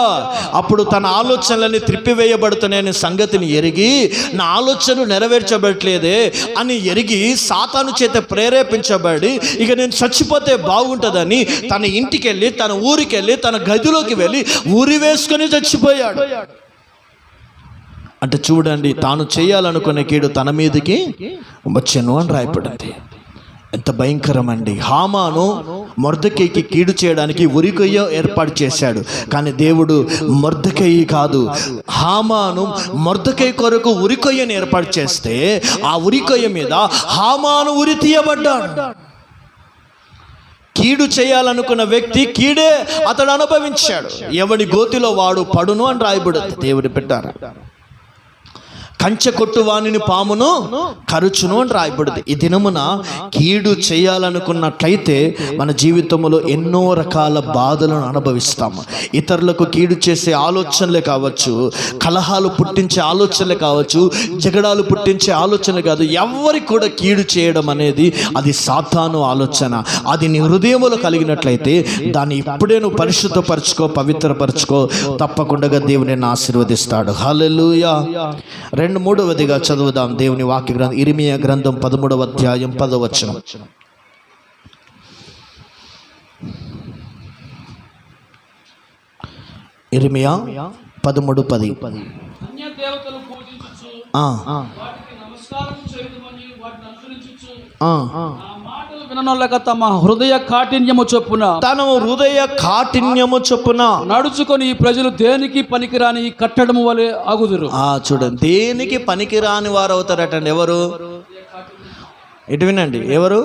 అప్పుడు తన ఆలోచనలన్నీ త్రిప్పివేయబడుతున్నాయనే సంగతిని ఎరిగి, నా ఆలోచనలు నెరవేర్చబడట్లేదే అని ఎరిగి సాతాను చేత ప్రేరేపించబడి ఇక నేను చచ్చిపోతే బాగుంటుందని తన ఇంటికి వెళ్ళి, తన ఊరికి వెళ్ళి, తన గదిలోకి వెళ్ళి ఉరి వేసుకొని చచ్చిపోయాడు. అంటే చూడండి, తాను చేయాలనుకునే కీడు తన మీదకి వచ్చెను అని రాయబడింది. ఎంత భయంకరం అండి! హామాను మొర్దెకైకి కీడు చేయడానికి ఉరికొయ్య ఏర్పాటు చేశాడు, కానీ దేవుడు మొర్దెకై కాదు, హామాను మొర్దెకై కొరకు ఉరికొయ్యను ఏర్పాటు చేస్తే ఆ ఉరికొయ్య మీద హామాను ఉరి తీయబడ్డాడు. కీడు చేయాలనుకున్న వ్యక్తి కీడే అతడు అనుభవించాడు. ఎవడి గోతిలో వాడు పడును అని రాయబడింది. దేవుడు పెట్టారు. కంచె కొట్టువానిని పామును కరుచును అని రాయబడింది. ఈ దినమున కీడు చేయాలనుకున్నట్లయితే మన జీవితంలో ఎన్నో రకాల బాధలను అనుభవిస్తాము. ఇతరులకు కీడు చేసే ఆలోచనలే కావచ్చు, కలహాలు పుట్టించే ఆలోచనలే కావచ్చు, జగడాలు పుట్టించే ఆలోచనలు కాదు, ఎవరికి కూడా కీడు చేయడం అనేది అది సాతాను ఆలోచన. అది నీ హృదయంలో కలిగినట్లయితే దాన్ని ఇప్పుడే నువ్వు పరిశుద్ధపరచుకో, పవిత్రపరచుకో, తప్పకుండా దేవుని ఆశీర్వదిస్తాడు. హల్లెలూయా! 3వదిగా చదువుదాం దేవుని వాక్య గ్రంథం, ఇర్మియా గ్రంథం 13వ అధ్యాయం 10వ వచనం. ఇర్మియా 13:10. తమ హృదయ కాఠిన్యము చొప్పున నడుచుకొని ఈ ప్రజలు దేనికి పనికిరాని కట్టడము వలె అగుదురు. చూడండి, దేనికి పనికిరాని వారు అవుతారటండి. ఎవరు? ఇటు వినండి, ఎవరు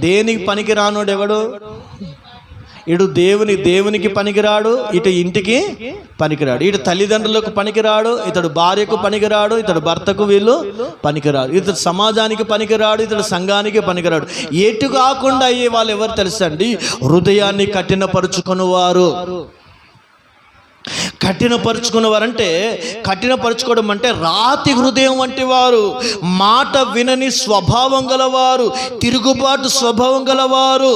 దేనికి పనికిరానోడు? ఎవడు? ఇటు దేవునికి పనికిరాడు, ఇటు ఇంటికి పనికిరాడు, ఇటు తల్లిదండ్రులకు పనికిరాడు, ఇతడు భార్యకు పనికిరాడు, ఇతడు భర్తకు వీళ్ళు పనికిరాడు, ఇతడు సమాజానికి పనికిరాడు, ఇతడు సంఘానికి పనికిరాడు. ఎటు కాకుండా అయ్యే వాళ్ళు ఎవరు తెలుసండి? హృదయాన్ని కఠినపరుచుకున్నవారు. కఠినపరుచుకోవడం అంటే రాతి హృదయం వంటి వారు, మాట వినని స్వభావం గలవారు, తిరుగుబాటు స్వభావం గలవారు,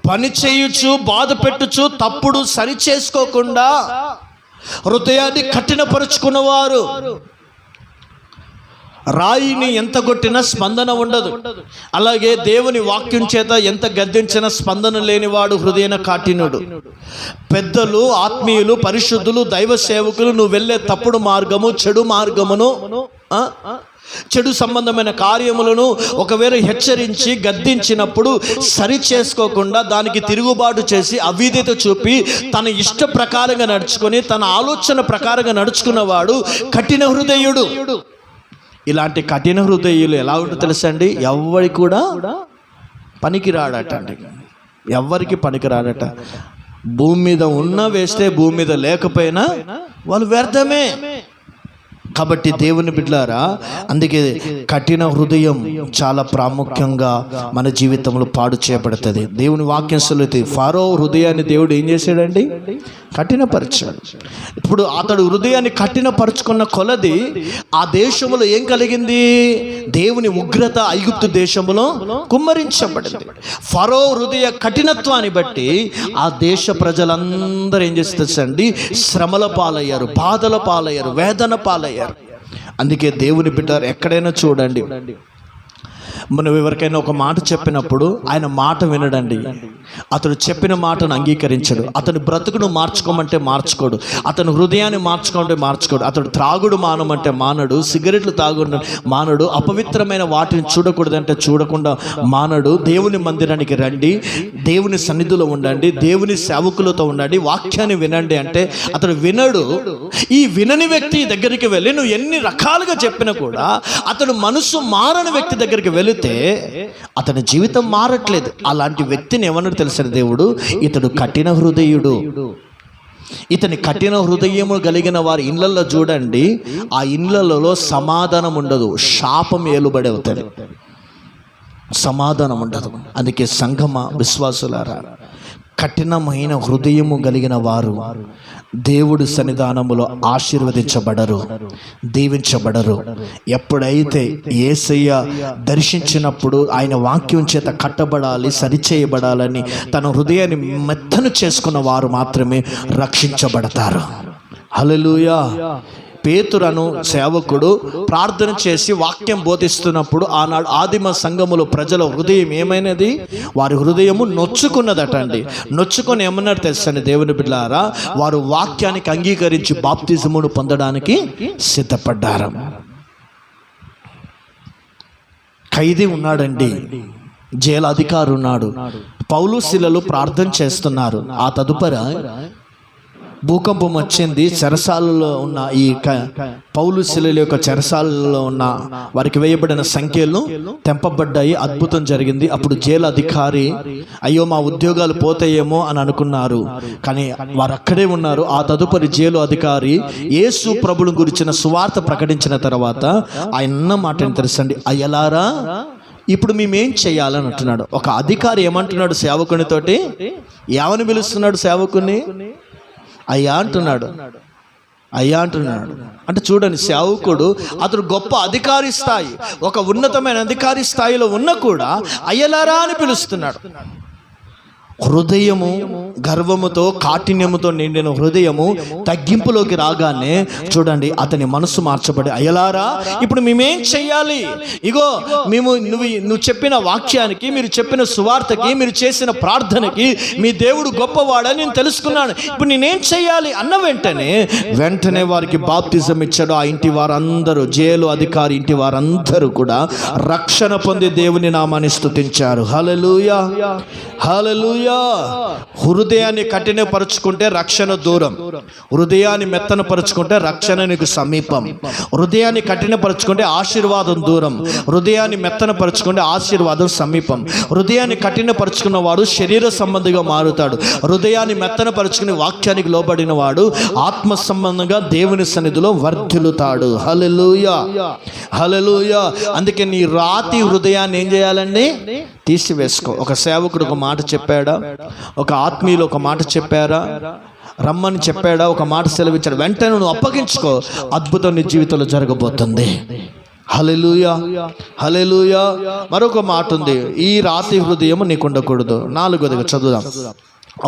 పని చేయుచు బాధ పెట్టుచు తప్పుడు సరి చేసుకోకుండా హృదయాన్ని కఠినపరుచుకున్నవారు. రాయిని ఎంత కొట్టినా స్పందన ఉండదు, అలాగే దేవుని వాక్యం చేత ఎంత గద్దించినా స్పందన లేనివాడు హృదయ కాఠినుడు. పెద్దలు, ఆత్మీయులు, పరిశుద్ధులు, దైవ సేవకులు నువ్వు వెళ్ళే తప్పుడు మార్గము, చెడు మార్గమును, చెడు సంబంధమైన కార్యములను ఒకవేళ హెచ్చరించి గద్దించినప్పుడు సరి చేసుకోకుండా దానికి తిరుగుబాటు చేసి అవిధేయత చూపి తన ఇష్ట ప్రకారంగా నడుచుకొని తన ఆలోచన ప్రకారంగా నడుచుకున్నవాడు కఠిన హృదయుడు. ఇలాంటి కఠిన హృదయులు ఎలా ఉంటుందో తెలుసండి? ఎవరికి కూడా పనికిరాడట అండి, ఎవరికి పనికిరాడట. భూమి మీద ఉన్న వేస్తే, భూమి మీద లేకపోయినా వాళ్ళు వ్యర్థమే. కాబట్టి దేవుని బిడ్డలారా, అందుకే కఠిన హృదయం చాలా ప్రాముఖ్యంగా మన జీవితంలో పాడు చేయబడుతుంది. దేవుని వాక్యం సెలవుతుంది, ఫరో హృదయాన్ని దేవుడు ఏం చేశాడండి? కఠినపరిచాడు. ఇప్పుడు అతడు హృదయాన్ని కఠినపరుచుకున్న కొలది ఆ దేశంలో ఏం కలిగింది? దేవుని ఉగ్రత ఐగుప్తు దేశంలో కుమ్మరించబడింది. ఫరో హృదయ కఠినత్వాన్ని బట్టి ఆ దేశ ప్రజలందరూ ఏం చేస్తారండి? శ్రమల పాలయ్యారు, బాధల పాలయ్యారు, వేదన పాలయ్యారు. అందుకే దేవుని బిడ్డ ఎక్కడైనా చూడండి, మనం ఎవరికైనా ఒక మాట చెప్పినప్పుడు ఆయన మాట వినడండి. అతడు చెప్పిన మాటను అంగీకరించడు. అతని బ్రతుకును మార్చుకోమంటే మార్చుకోడు. అతని హృదయాన్ని మార్చుకోమంటే మార్చుకోడు. అతడు త్రాగుడు మానమంటే మానడు. సిగరెట్లు తాగుడు మానడు. అపవిత్రమైన వాటిని చూడకూడదంటే చూడకుండా మానడు. దేవుని మందిరానికి రండి, దేవుని సన్నిధిలో ఉండండి, దేవుని సేవకులతో ఉండండి, వాక్యాన్ని వినండి అంటే అతడు వినడు. ఈ వినని వ్యక్తి దగ్గరికి వెళ్ళి నువ్వు ఎన్ని రకాలుగా చెప్పినా కూడా అతడు మనసు మారని వ్యక్తి దగ్గరికి వెళితే అతని జీవితం మారట్లేదు. అలాంటి వ్యక్తిని ఏమన్నా తెలుసా దేవుడు? ఇతడు కఠిన హృదయుడు. ఇతని కఠిన హృదయము కలిగిన వారి ఇళ్ళల్లో చూడండి, ఆ ఇళ్ళలో సమాధానం ఉండదు, శాపం ఏలుబడి అవుతుంది, సమాధానం ఉండదు. అందుకే సంఘమా, విశ్వాసులారా, కఠినమైన హృదయము కలిగిన వారు దేవుడి సన్నిధానములో ఆశీర్వదించబడరు, దీవించబడరు. ఎప్పుడైతే యేసయ్య దర్శించినప్పుడు ఆయన వాక్యం చేత కట్టబడాలి, సరిచేయబడాలని తన హృదయాన్ని మెత్తను చేసుకున్న వారు మాత్రమే రక్షించబడతారు. హల్లెలూయా. పేతురను సేవకుడు ప్రార్థన చేసి వాక్యం బోధిస్తున్నప్పుడు ఆనాడు ఆదిమ సంఘములో ప్రజల హృదయం ఏమైనది? వారి హృదయము నొచ్చుకున్నదట అండి. నొచ్చుకొని ఏమన్నారు తెలుసండి దేవుని బిడ్డలారా? వారు వాక్యానికి అంగీకరించి బాప్తిజమును పొందడానికి సిద్ధపడ్డారు. ఖైదీ ఉన్నాడండి, జైలు అధికారి ఉన్నాడు, పౌలు శిలలు ప్రార్థన చేస్తున్నారు. ఆ తదుపరి భూకంపం వచ్చింది. చెరసాలలో ఉన్న ఈ పౌలు శిలల యొక్క చెరసాలలో ఉన్న వారికి వేయబడిన సంఖ్యలు తెంపబడ్డాయి. అద్భుతం జరిగింది. అప్పుడు జైలు అధికారి అయ్యో మా ఉద్యోగాలు పోతాయేమో అని అనుకున్నారు, కానీ వారు అక్కడే ఉన్నారు. ఆ తదుపరి జైలు అధికారి యేసు ప్రభువును గురించిన సువార్త ప్రకటించిన తర్వాత ఆయన మాట తెలుసండి, అయ్యలారా ఇప్పుడు మేమేం చెయ్యాలని అంటున్నాడు. ఒక అధికారి ఏమంటున్నాడు సేవకునితోటి? ఏమని పిలుస్తున్నాడు సేవకుని? అయ్యా అంటున్నాడు, అయ్యా అంటున్నాడు. అంటే చూడండి, సేవకుడు అతడు గొప్ప అధికారి స్థాయి, ఒక ఉన్నతమైన అధికారి స్థాయిలో ఉన్న కూడా అయ్యలారా అని పిలుస్తున్నాడు. హృదయము గర్వముతో కాఠిన్యముతో నిండిన హృదయము తగ్గింపులోకి రాగానే చూడండి అతని మనసు మార్చబడి, అయ్యలారా ఇప్పుడు మేమేం చెయ్యాలి? ఇగో మేము నువ్వు చెప్పిన వాక్యానికి, మీరు చెప్పిన సువార్తకి, మీరు చేసిన ప్రార్థనకి మీ దేవుడు గొప్పవాడని నేను తెలుసుకున్నాను. ఇప్పుడు నేనేం చెయ్యాలి అన్న వెంటనే వారికి బాప్తిజం ఇచ్చాడు. ఆ ఇంటి వారందరూ, జైలు అధికారి ఇంటి వారందరూ కూడా రక్షణ పొంది దేవుని నామాన్ని స్తుతించారు. హల్లెలూయా, హల్లెలూయా. హృదయాన్ని కఠినపరుచుకుంటే రక్షణ దూరం, హృదయాన్ని మెత్తనపరుచుకుంటే రక్షణ నీకు సమీపం. హృదయాన్ని కఠినపరుచుకుంటే ఆశీర్వాదం దూరం, హృదయాన్ని మెత్తనపరుచుకుంటే ఆశీర్వాదం సమీపం. హృదయాన్ని కఠినపరుచుకున్న వాడు శరీర సంబంధిగా మారుతాడు. హృదయాన్ని మెత్తనపరుచుకుని వాక్యానికి లోబడిన వాడు ఆత్మ సంబంధంగా దేవుని సన్నిధిలో వర్ధిల్లుతాడు. హల్లెలూయా, హల్లెలూయా. అందుకే నీ రాతి హృదయాన్ని ఏం చేయాలండి? తీసివేసుకో. ఒక సేవకుడు ఒక మాట చెప్పాడా? ఒక ఆత్మీయులు ఒక మాట చెప్పారా? రమ్మని చెప్పాడా? ఒక మాట సెలవిచ్చాడు. వెంటనే నువ్వు అప్పగించుకో, అద్భుతం నీ జీవితంలో జరగబోతుంది. హల్లెలూయా, హల్లెలూయా. మరొక మాట ఉంది, ఈ రాతి హృదయం నీకు ఉండకూడదు. 4వదిగా చదువుదాం.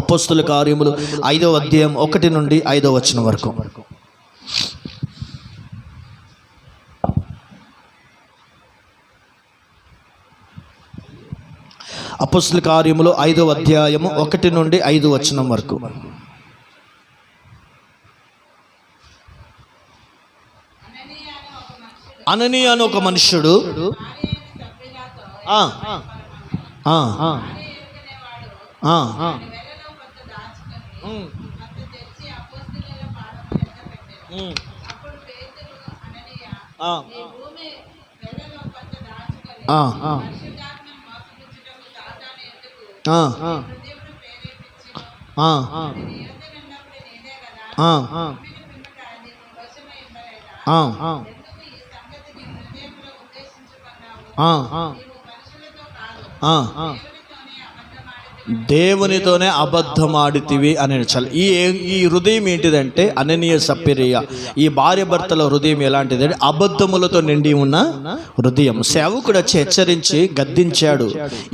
అపోస్తుల కార్యములు 5వ అధ్యాయం 1 నుండి 5వ వచనం వరకు. అపోస్తుల కార్యములు 5వ అధ్యాయము 1 నుండి 5 వచనం వరకు. అననీయ అని ఒక మనుష్యుడు దేవునితోనే అబద్ధం ఆడితివి అని ఈ హృదయం ఏంటిదంటే అననీయ సప్పిరియ ఈ భార్య భర్తల హృదయం ఎలాంటిదంటే అబద్ధములతో నిండి ఉన్న హృదయం. సేవకుడు వచ్చి హెచ్చరించి గద్దించాడు,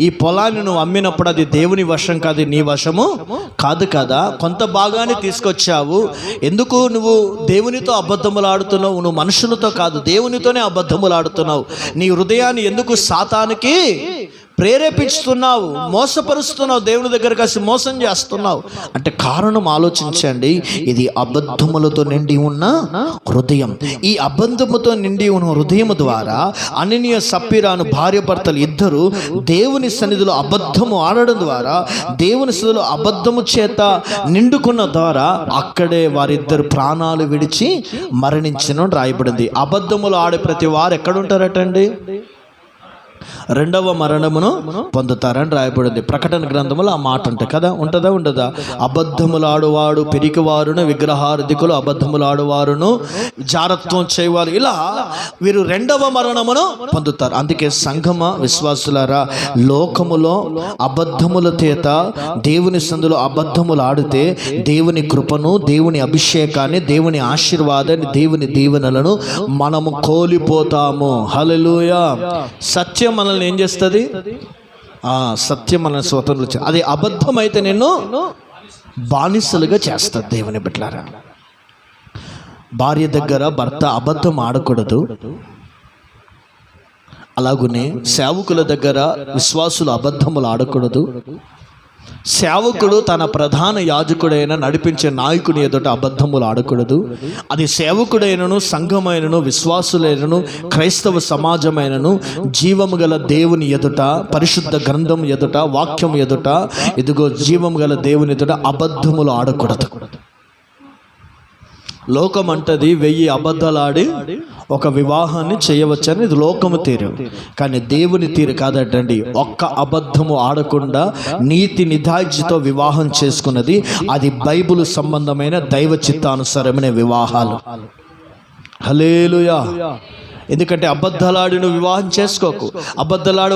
ఈ పొలాన్ని నువ్వు అమ్మినప్పుడు అది దేవుని వశం కాదు, నీ వశము కాదు కదా, కొంత భాగాన్ని తీసుకొచ్చావు, ఎందుకు నువ్వు దేవునితో అబద్ధములు ఆడుతున్నావు? నువ్వు మనుషులతో కాదు దేవునితోనే అబద్ధములు ఆడుతున్నావు. నీ హృదయాన్ని ఎందుకు సాతానికి ప్రేరేపించుతున్నావు, మోసపరుస్తున్నావు, దేవుని దగ్గర కలిసి మోసం చేస్తున్నావు అంటే కారణం ఆలోచించండి. ఇది అబద్ధములతో నిండి ఉన్న హృదయం. ఈ అబద్ధముతో నిండి ఉన్న హృదయం ద్వారా అననీయ సప్పిరాను భార్య భర్తలు ఇద్దరు దేవుని సన్నిధిలో అబద్ధము ఆడడం ద్వారా, దేవుని సన్నిధిలో అబద్ధము చేత నిండుకున్న ద్వారా అక్కడే వారిద్దరు ప్రాణాలు విడిచి మరణించిన రాయబడింది. అబద్ధములు ఆడే ప్రతి వారు ఎక్కడుంటారటండి? రెండవ మరణమును పొందుతారని రాయబడింది. ప్రకటన గ్రంథములో ఆ మాట ఉంటుంది కదా, ఉంటుందా ఉండదా? అబద్ధములాడువాడు పెరిగివారును, విగ్రహార్థికులు, అబద్ధములాడువారును, జారత్వం చేయవారు, ఇలా వీరు రెండవ మరణమును పొందుతారు. అందుకే సంఘమ విశ్వాసులారా, లోకములో అబద్ధముల చేత దేవుని సందులో అబద్ధములు ఆడితే దేవుని కృపను, దేవుని అభిషేకాన్ని, దేవుని ఆశీర్వాదాన్ని, దేవుని దీవెనలను మనము కోల్పోతాము. హల్లెలూయా. సత్యం మనల్ని ఏం చేస్తుంది? సత్యం మనల్ని స్వతంత్రం. అది అబద్ధం అయితే నిన్ను బానిసలుగా చేస్తుంది. దేవుని బిడ్డలారా, భార్య దగ్గర భర్త అబద్ధం ఆడకూడదు. అలాగునే సేవకుల దగ్గర విశ్వాసులు అబద్ధములు ఆడకూడదు. సేవకుడు తన ప్రధాన యాజకుడైన నడిపించే నాయకుని ఎదుట అబద్ధములు ఆడకూడదు. అది సేవకుడైనను, సంఘమైనను, విశ్వాసులైనను, క్రైస్తవ సమాజమైనను, జీవము గల దేవుని ఎదుట, పరిశుద్ధ గ్రంథం ఎదుట, వాక్యం ఎదుట, ఇదిగో జీవము గల దేవుని ఎదుట అబద్ధములు ఆడకూడదు. లోకం అంటది 1000 అబద్ధాలాడి ఒక వివాహాన్ని చేయవచ్చని, ఇది లోకము తీరు. కానీ దేవుని తీరు కాదటండి. ఒక్క అబద్ధము ఆడకుండా నీతి నిదాయితో వివాహం చేసుకున్నది అది బైబిల్ సంబంధమైన దైవ చిత్తానుసారమైన వివాహాలు. హల్లెలూయా. ఎందుకంటే అబద్ధాలాడి నువ్వు వివాహం చేసుకోకు. అబద్ధాలాడి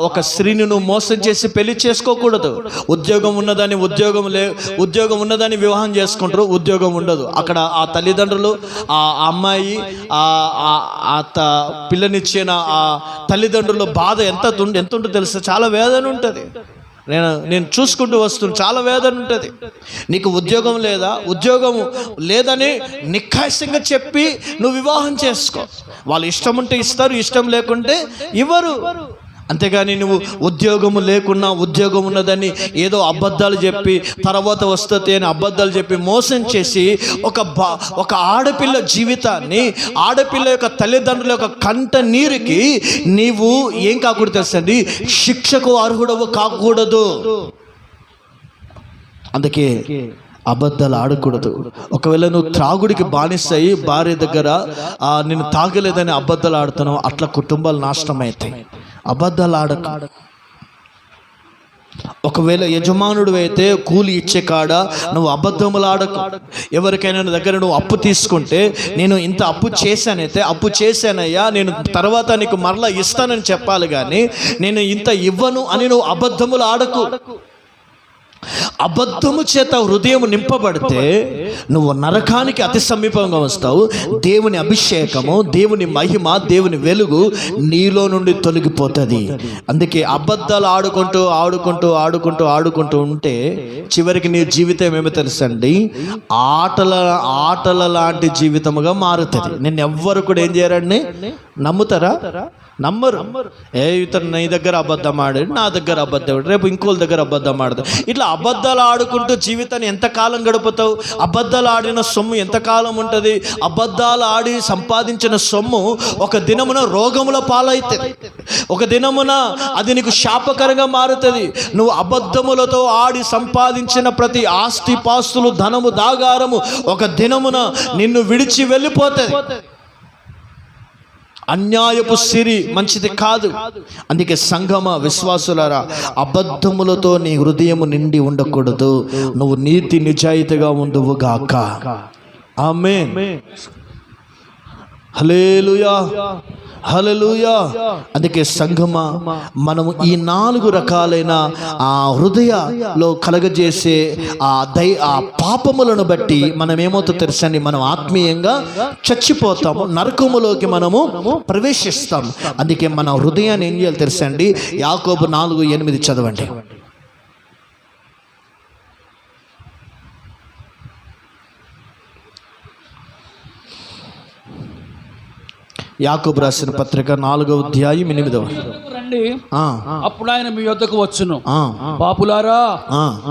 ఒక స్త్రీని నువ్వు మోసం చేసి పెళ్లి చేసుకోకూడదు. ఉద్యోగం ఉన్నదాన్ని వివాహం చేసుకుంటారు, ఉద్యోగం ఉండదు. అక్కడ ఆ తల్లిదండ్రులు, ఆ అమ్మాయి, పిల్లనిచ్చిన ఆ తల్లిదండ్రుల బాధ ఎంత ఉంటుందో తెలుసా? చాలా వేదన ఉంటుంది. నేను చూసుకుంటూ వస్తున్నాను, చాలా వేదన ఉంటుంది. నీకు ఉద్యోగం లేదని నిఖాయిసంగా చెప్పి నువ్వు వివాహం చేసుకో. వాళ్ళు ఇష్టం ఉంటే ఇస్తారు, ఇష్టం లేకుంటే ఇవ్వరు. అంతేగాని నువ్వు ఉద్యోగం లేకున్నా ఉద్యోగం ఉన్నదని ఏదో అబద్ధాలు చెప్పి తర్వాత వస్తుంది అని అబద్ధాలు చెప్పి మోసం చేసి ఒక ఆడపిల్ల జీవితాన్ని, ఆడపిల్ల యొక్క తల్లిదండ్రుల యొక్క కంట నీరుకి నీవు ఏం కాకూడదు తెలుసండి? శిక్షకు అర్హుడవు కాకూడదు. అందుకే అబద్ధాలు ఆడకూడదు. ఒకవేళ నువ్వు త్రాగుడికి బానిసయి భార్య దగ్గర నేను తాగలేదని అబద్ధాలు ఆడుతున్నావు, అట్లా కుటుంబాలు నాశనం అవుతాయి. అబద్ధాలు ఆడక. ఒకవేళ యజమానుడు అయితే కూలి ఇచ్చే కాడ నువ్వు అబద్ధములు ఆడకు. ఎవరికైనా దగ్గర నువ్వు అప్పు తీసుకుంటే, నేను ఇంత అప్పు చేశానయ్యా, నేను తర్వాత నీకు మరలా ఇస్తానని చెప్పాలి, కానీ నేను ఇంత ఇవ్వను అని నువ్వు అబద్ధములు ఆడకు. అబద్ధము చేత హృదయం నింపబడితే నువ్వు నరకానికి అతి సమీపంగా వస్తావు. దేవుని అభిషేకము, దేవుని మహిమ, దేవుని వెలుగు నీలో నుండి తొలగిపోతుంది. అందుకే అబద్ధాలు ఆడుకుంటూ ఉంటే చివరికి నీ జీవితం ఏమో తెలుసండి? ఆటల లాంటి జీవితముగా మారుతుంది. నిన్ను ఎవ్వరు కూడా ఏం చేయరండి? నమ్ముతారా? నమ్మరు. ఇతను నీ దగ్గర అబద్ధం ఆడాడు, నా దగ్గర అబద్ధం ఆడాడు, రేపు ఇంకోళ్ళ దగ్గర అబద్ధం ఆడతాడు. ఇట్లా అబద్ధాలు ఆడుకుంటూ జీవితాన్ని ఎంతకాలం గడుపుతావు? అబద్ధాలు ఆడిన సొమ్ము ఎంతకాలం ఉంటుంది? అబద్ధాలు ఆడి సంపాదించిన సొమ్ము ఒక దినమున రోగముల పాలవుతుంది, ఒక దినమున అది నీకు శాపకరంగా మారుతుంది. నువ్వు అబద్ధములతో ఆడి సంపాదించిన ప్రతి ఆస్తి పాస్తులు, ధనము, దాగారము ఒక దినమున నిన్ను విడిచి వెళ్ళిపోతుంది. అన్యాయపు సిరి మంచిది కాదు. అందుకే సంఘమ విశ్వాసులారా, అబద్ధములతో నీ హృదయము నిండి ఉండకూడదు. నువ్వు నీతి నిజాయితీగా ఉండువుగాక. ఆమేన్. హల్లెలూయా, హల్లెలూయా. అందుకే సంఘమా, మనము ఈ 4 రకాలైన ఆ హృదయలో కలగజేసే ఆ పాపములను బట్టి మనం ఏమవుతుందో తెలుసండి, మనం ఆత్మీయంగా చచ్చిపోతాము, నరకములోకి మనము ప్రవేశిస్తాం. అందుకే మన హృదయాన్ని ఏం చేయాలి తెలుసండి, యాకోబు 4:8 చదవండి. యాకోబు రాసిన పత్రిక 4:8. రండి, అప్పుడు ఆయన మీ యొద్దకు వచ్చును. పాపులారా,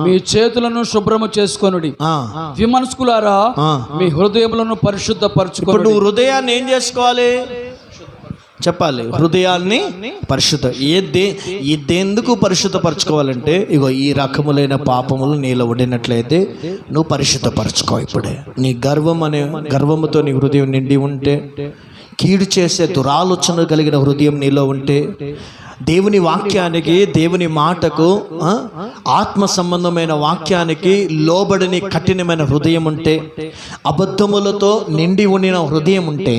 మీ చేతులను శుభ్రము చేసుకొనుడి. విమనస్కులారా, మీ హృదయములను పరిశుద్ధపరచుకోండి. నువ్వు హృదయాన్ని ఏం చేసుకోవాలి చెప్పాలి? హృదయాన్ని పరిశుద్ధ ఇదెందుకు పరిశుద్ధపరచుకోవాలంటే, ఇగో ఈ రకములైన పాపములు నీలో ఉండినట్లయితే నువ్వు పరిశుద్ధపరచుకో. ఇప్పుడే నీ గర్వముతో నీ హృదయం నిండి ఉంటే, కీడు చేసే దురాలోచన కలిగిన హృదయం నీలో ఉంటే, దేవుని వాక్యానికి, దేవుని మాటకు, ఆత్మ సంబంధమైన వాక్యానికి లోబడిని కఠినమైన హృదయం ఉంటే, అబద్ధములతో నిండి ఉండిన హృదయం ఉంటే,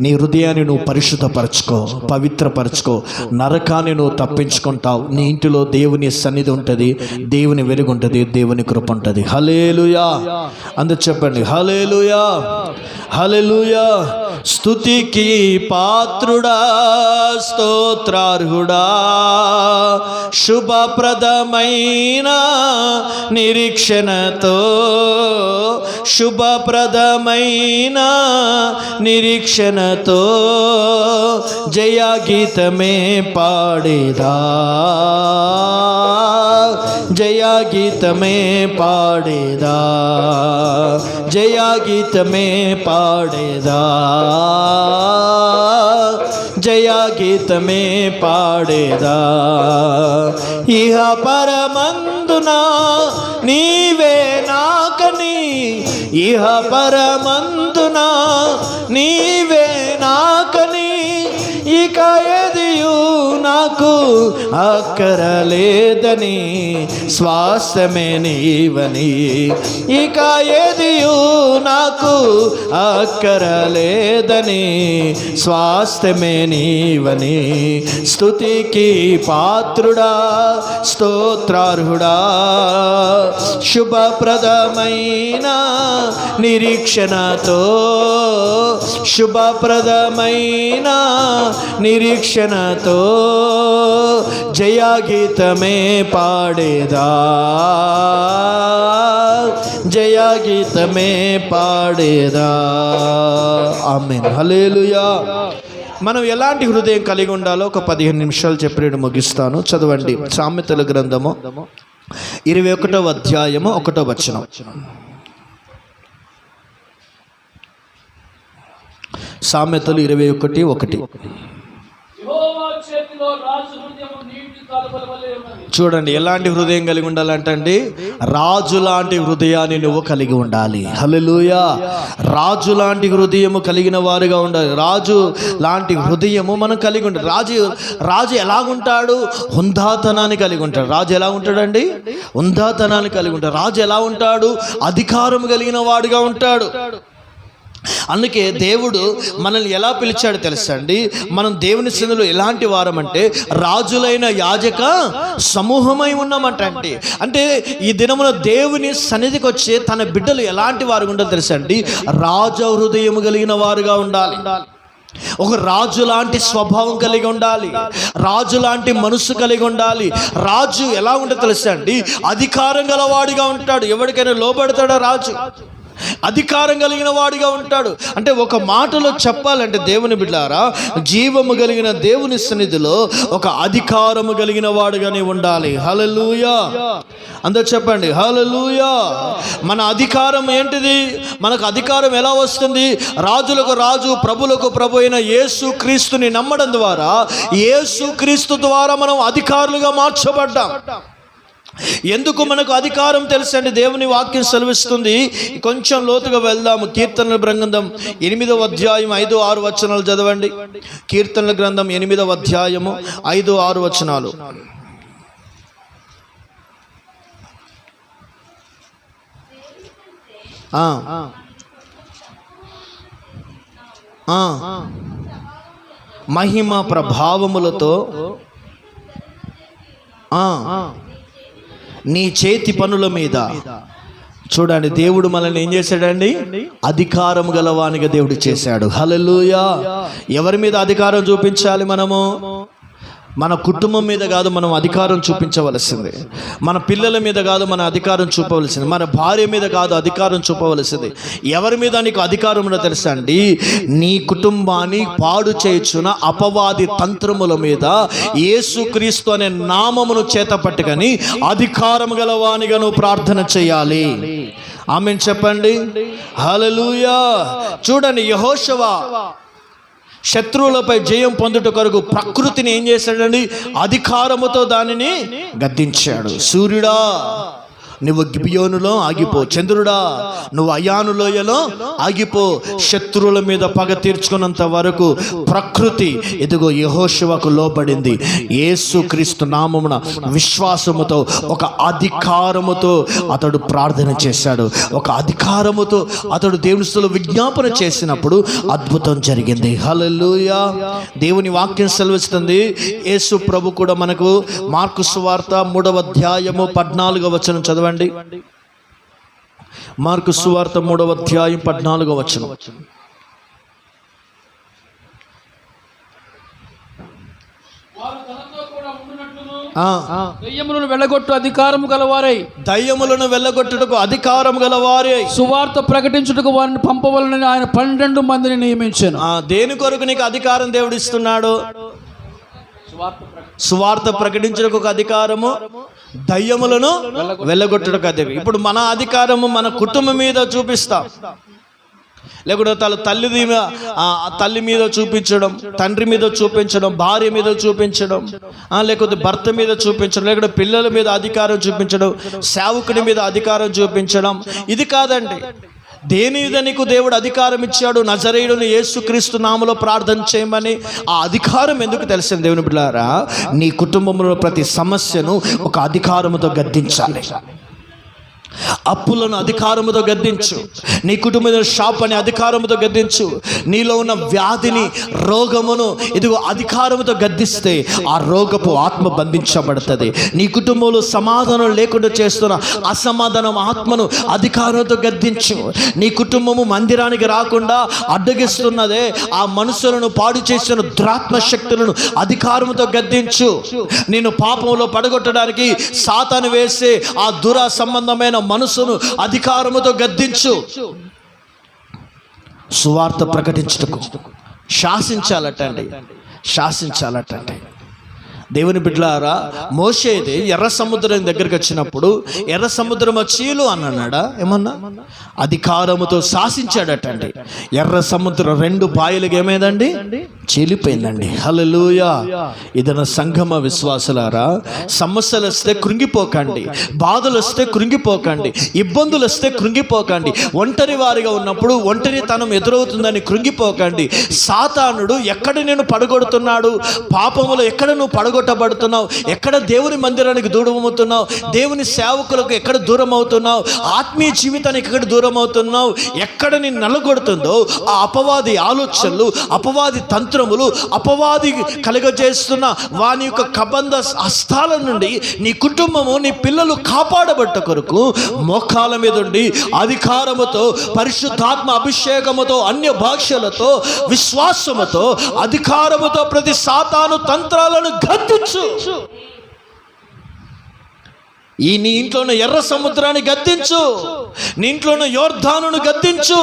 నీ హృదయాన్ని నువ్వు పరిశుద్ధపరచుకో, పవిత్రపరచుకో. నరకాన్ని నువ్వు తప్పించుకుంటావు. నీ ఇంటిలో దేవుని సన్నిధి ఉంటుంది, దేవుని వెలుగు ఉంటుంది, దేవుని కృప ఉంటుంది. హల్లెలూయా. అందరూ చెప్పండి హల్లెలూయా, హల్లెలూయా. స్తుతికి పాత్రుడా, స్తోత్రార్హుడా, శుభప్రదమైన నిరీక్షణతో, శుభప్రదమైన నిరీక్షణతో జయగీతమే పాడేదా, జయగీతమే పాడేదా, జయగీతమే పాడేదా, జయగీతమే పాడేదా. ఇహ పరమందున నీవే నాకని, ఇహ పరమందున నీవే నాకని, ఇక ఎదియు నాకు అక్కరలేదని, స్వాస్థ్యమే నీవని, ఇక ఎదియు నాకు అక్కరలేదని, స్వాస్థ్యమే నీవని. స్తుతికి పాత్రుడా, స్తోత్రార్హుడా, శుభప్రదమైన నిరీక్షణతో, శుభప్రదమైన నిరీక్షణతో జయగీతమే పాడేదా, జయగీతమే పాడేదా. ఆమేన్, హల్లెలూయా. మనం ఎలాంటి హృదయం కలిగి ఉండాలో ఒక 15 నిమిషాలు చెప్పి ముగిస్తాను. చదవండి సామెతల గ్రంథము 21వ అధ్యాయము 1వ వచనం. సామెతలు 21:1. చూడండి ఎలాంటి హృదయం కలిగి ఉండాలంటండి, రాజు లాంటి హృదయాన్ని నువ్వు కలిగి ఉండాలి. హల్లెలూయా. రాజు లాంటి హృదయము కలిగిన వారుగా ఉండాలి. రాజు లాంటి హృదయము మనం కలిగి ఉండాలి. రాజు ఎలాగుంటాడు? హుందాతనాన్ని కలిగి ఉంటాడు. రాజు ఎలా ఉంటాడండి? హుందాతనాన్ని కలిగి ఉంటాడు. రాజు ఎలా ఉంటాడు? అధికారం కలిగిన వాడుగా ఉంటాడు. అందుకే దేవుడు మనల్ని ఎలా పిలిచాడు తెలుసా అండి? మనం దేవుని సన్నిధిలో ఎలాంటి వారమంటే రాజులైన యాజక సమూహమై ఉన్నామంటే, అంటే ఈ దినమున దేవుని సన్నిధికి వచ్చే తన బిడ్డలు ఎలాంటి వారు ఉండాలో తెలుసా అండి? రాజ హృదయం కలిగిన వారుగా ఉండాలి. ఒక రాజు లాంటి స్వభావం కలిగి ఉండాలి. రాజు లాంటి మనసు కలిగి ఉండాలి. రాజు ఎలా ఉంటుందో తెలుసా అండి? అధికారం గలవాడిగా ఉంటాడు. ఎవరికైనా లోబడతాడా రాజు? అధికారం కలిగిన వాడిగా ఉంటాడు. అంటే ఒక మాటలో చెప్పాలంటే దేవుని బిడ్డారా, జీవము కలిగిన దేవుని సన్నిధిలో ఒక అధికారము కలిగిన వాడుగానే ఉండాలి. హల్లెలూయా. అందరూ చెప్పండి హల్లెలూయా. మన అధికారం ఏంటిది? మనకు అధికారం ఎలా వస్తుంది? రాజులకు రాజు, ప్రభులకు ప్రభు అయిన యేసు క్రీస్తుని నమ్మడం ద్వారా, యేసు క్రీస్తు ద్వారా మనం అధికారులుగా మార్చబడ్డాం. ఎందుకు మనకు అధికారం తెలుసండి? దేవుని వాక్యం సెలవిస్తుంది. కొంచెం లోతుగా వెళ్దాము. కీర్తనల గ్రంథం 8వ అధ్యాయం 5-6 వచనాలు చదవండి. కీర్తనల గ్రంథం 8వ అధ్యాయము 5-6 వచనాలు. మహిమ ప్రభావములతో నీ చేతి పనుల మీద. చూడండి, దేవుడు మనల్ని ఏం చేశాడండి? అధికారం గలవానిగా దేవుడు చేశాడు. హల్లెలూయా. ఎవరి మీద అధికారం చూపించాలి మనము? మన కుటుంబం మీద కాదు మనం అధికారం చూపించవలసింది. మన పిల్లల మీద కాదు మన అధికారం చూపవలసింది. మన భార్య మీద కాదు అధికారం చూపవలసింది. ఎవరి మీద నీకు అధికారం ఉందో తెలుసా అండి? నీ కుటుంబాన్ని పాడు చేయుచున్న అపవాది తంత్రముల మీద యేసుక్రీస్తు అనే నామమును చేత పట్టుకొని అధికారం గలవానిగా నువ్వు ప్రార్థన చేయాలి. ఆమేన్ చెప్పండి. హల్లెలూయా. చూడండి, యెహోషువ శత్రువులపై జయం పొందుట కొరకు ప్రకృతిని ఏం చేశాడండి? అధికారముతో దానిని గద్దించాడు. సూర్యుడా నువ్వు గిబియోనులో ఆగిపో, చంద్రుడా నువ్వు అయాను లోయలో ఆగిపో. శత్రువుల మీద పగ తీర్చుకున్నంత వరకు ప్రకృతి ఇదిగో యెహోషువకు లోబడింది. యేసుక్రీస్తు నామమున విశ్వాసముతో ఒక అధికారముతో అతడు ప్రార్థన చేశాడు. ఒక అధికారముతో అతడు దేవునితో విజ్ఞాపన చేసినప్పుడు అద్భుతం జరిగింది. హల్లెలూయా. దేవుని వాక్యం సెలవిస్తుంది. యేసు ప్రభు కూడా మనకు మార్కు సువార్త 3వ అధ్యాయము 14వ వచనం చదవండి. మార్కు సువార్త 3వ అధ్యాయం 14వ వచనం. దయ్యములను వెళ్ళగొట్టు అధికారము గలవారై, దయ్యములను వెళ్ళగొట్టుటకు అధికారం గలవారై సువార్త ప్రకటించుటకు వారిని పంపవలనని ఆయన 12 మందిని నియమించాను. దేని కొరకు నీకు అధికారం దేవుడు ఇస్తున్నాడు? సువార్త ప్రకటించుటకు ఒక అధికారము, దయ్యములను వెళ్ళగొట్టుటకు అధికారం. ఇప్పుడు మన అధికారము మన కుటుంబం మీద చూపిస్తాం, లేకుంటే తల్లి మీద చూపించడం, తండ్రి మీద చూపించడం, భార్య మీద చూపించడం, లేకపోతే భర్త మీద చూపించడం, లేకుంటే పిల్లల మీద అధికారం చూపించడం, సేవకుడి మీద అధికారం చూపించడం. ఇది కాదండి. దేని మీద నీకు దేవుడు అధికారం ఇచ్చాడు? నజరేయుడును యేసుక్రీస్తు నామములో ప్రార్థన చేయమని. ఆ అధికారం ఎందుకు తెలిసింది దేవుని బిడ్డలారా? నీ కుటుంబంలో ప్రతి సమస్యను ఒక అధికారముతో గద్దించాలి. అప్పులను అధికారముతో గద్దించు. నీ కుటుంబం షాప్ అని అధికారముతో గద్దించు. నీలో ఉన్న వ్యాధిని, రోగమును ఇదిగో అధికారముతో గద్దిస్తే ఆ రోగపు ఆత్మ బంధించబడుతుంది. నీ కుటుంబంలో సమాధానం లేకుండా చేస్తున్న అసమాధానం ఆత్మను అధికారంతో గద్దించు. నీ కుటుంబము మందిరానికి రాకుండా అడ్డగిస్తున్నదే ఆ మనుషులను పాడు చేసిన దురాత్మ శక్తులను అధికారముతో గద్దించు. నేను పాపంలో పడగొట్టడానికి సాతాను వేసే ఆ దుర సంబంధమైన మనసును అధికారముతో గద్దించు. సువార్త ప్రకటించుటకు శాసించాలటండి. దేవుని బిడ్డలారా, మోషేది ఎర్ర సముద్రం దగ్గరికి వచ్చినప్పుడు ఎర్ర సముద్రం చీలు అన్నాడా? ఏమన్నా? అధికారముతో శాసించాడటండి. ఎర్ర సముద్రం 2 పాయలుగా ఏమైందండి? చీలిపోయిందండి. హల్లెలూయా. ఇదన సంగమ విశ్వాసులారా, సమస్యలు వస్తే కృంగిపోకండి, బాధలు వస్తే కృంగిపోకండి, ఇబ్బందులు వస్తే కృంగిపోకండి. ఒంటరి వారిగా ఉన్నప్పుడు ఒంటరితనం ఎదురవుతుందని కృంగిపోకండి. సాతానుడు ఎక్కడ నేను పడగొడుతున్నాడు? పాపములో ఎక్కడ నువ్వు పడగొట్టబడుతున్నావు? ఎక్కడ దేవుని మందిరానికి దూరం అవుతున్నావు? దేవుని సేవకులకు ఎక్కడ దూరం అవుతున్నావు? ఆత్మీయ జీవితానికి ఎక్కడ దూరం అవుతున్నావు? ఎక్కడ నేను నలగొడుతుందో ఆ అపవాది ఆలోచనలు, అపవాది తంత్రములు, అపవాది కలుగజేస్తున్న వాని యొక్క కబంధ హస్తాల నుండి నీ కుటుంబము, నీ పిల్లలు కాపాడబట్ట కొరకు మోకాల మీద ఉండి అధికారముతో, పరిశుద్ధాత్మ అభిషేకముతో, అన్య భాషలతో, విశ్వాసముతో, అధికారముతో ప్రతి సాతాను తంత్రాలను గద్దించు. నీ ఇంట్లోని ఎర్ర సముద్రాన్ని గద్దించు. నీ ఇంట్లోని యోర్దానును గద్దించు.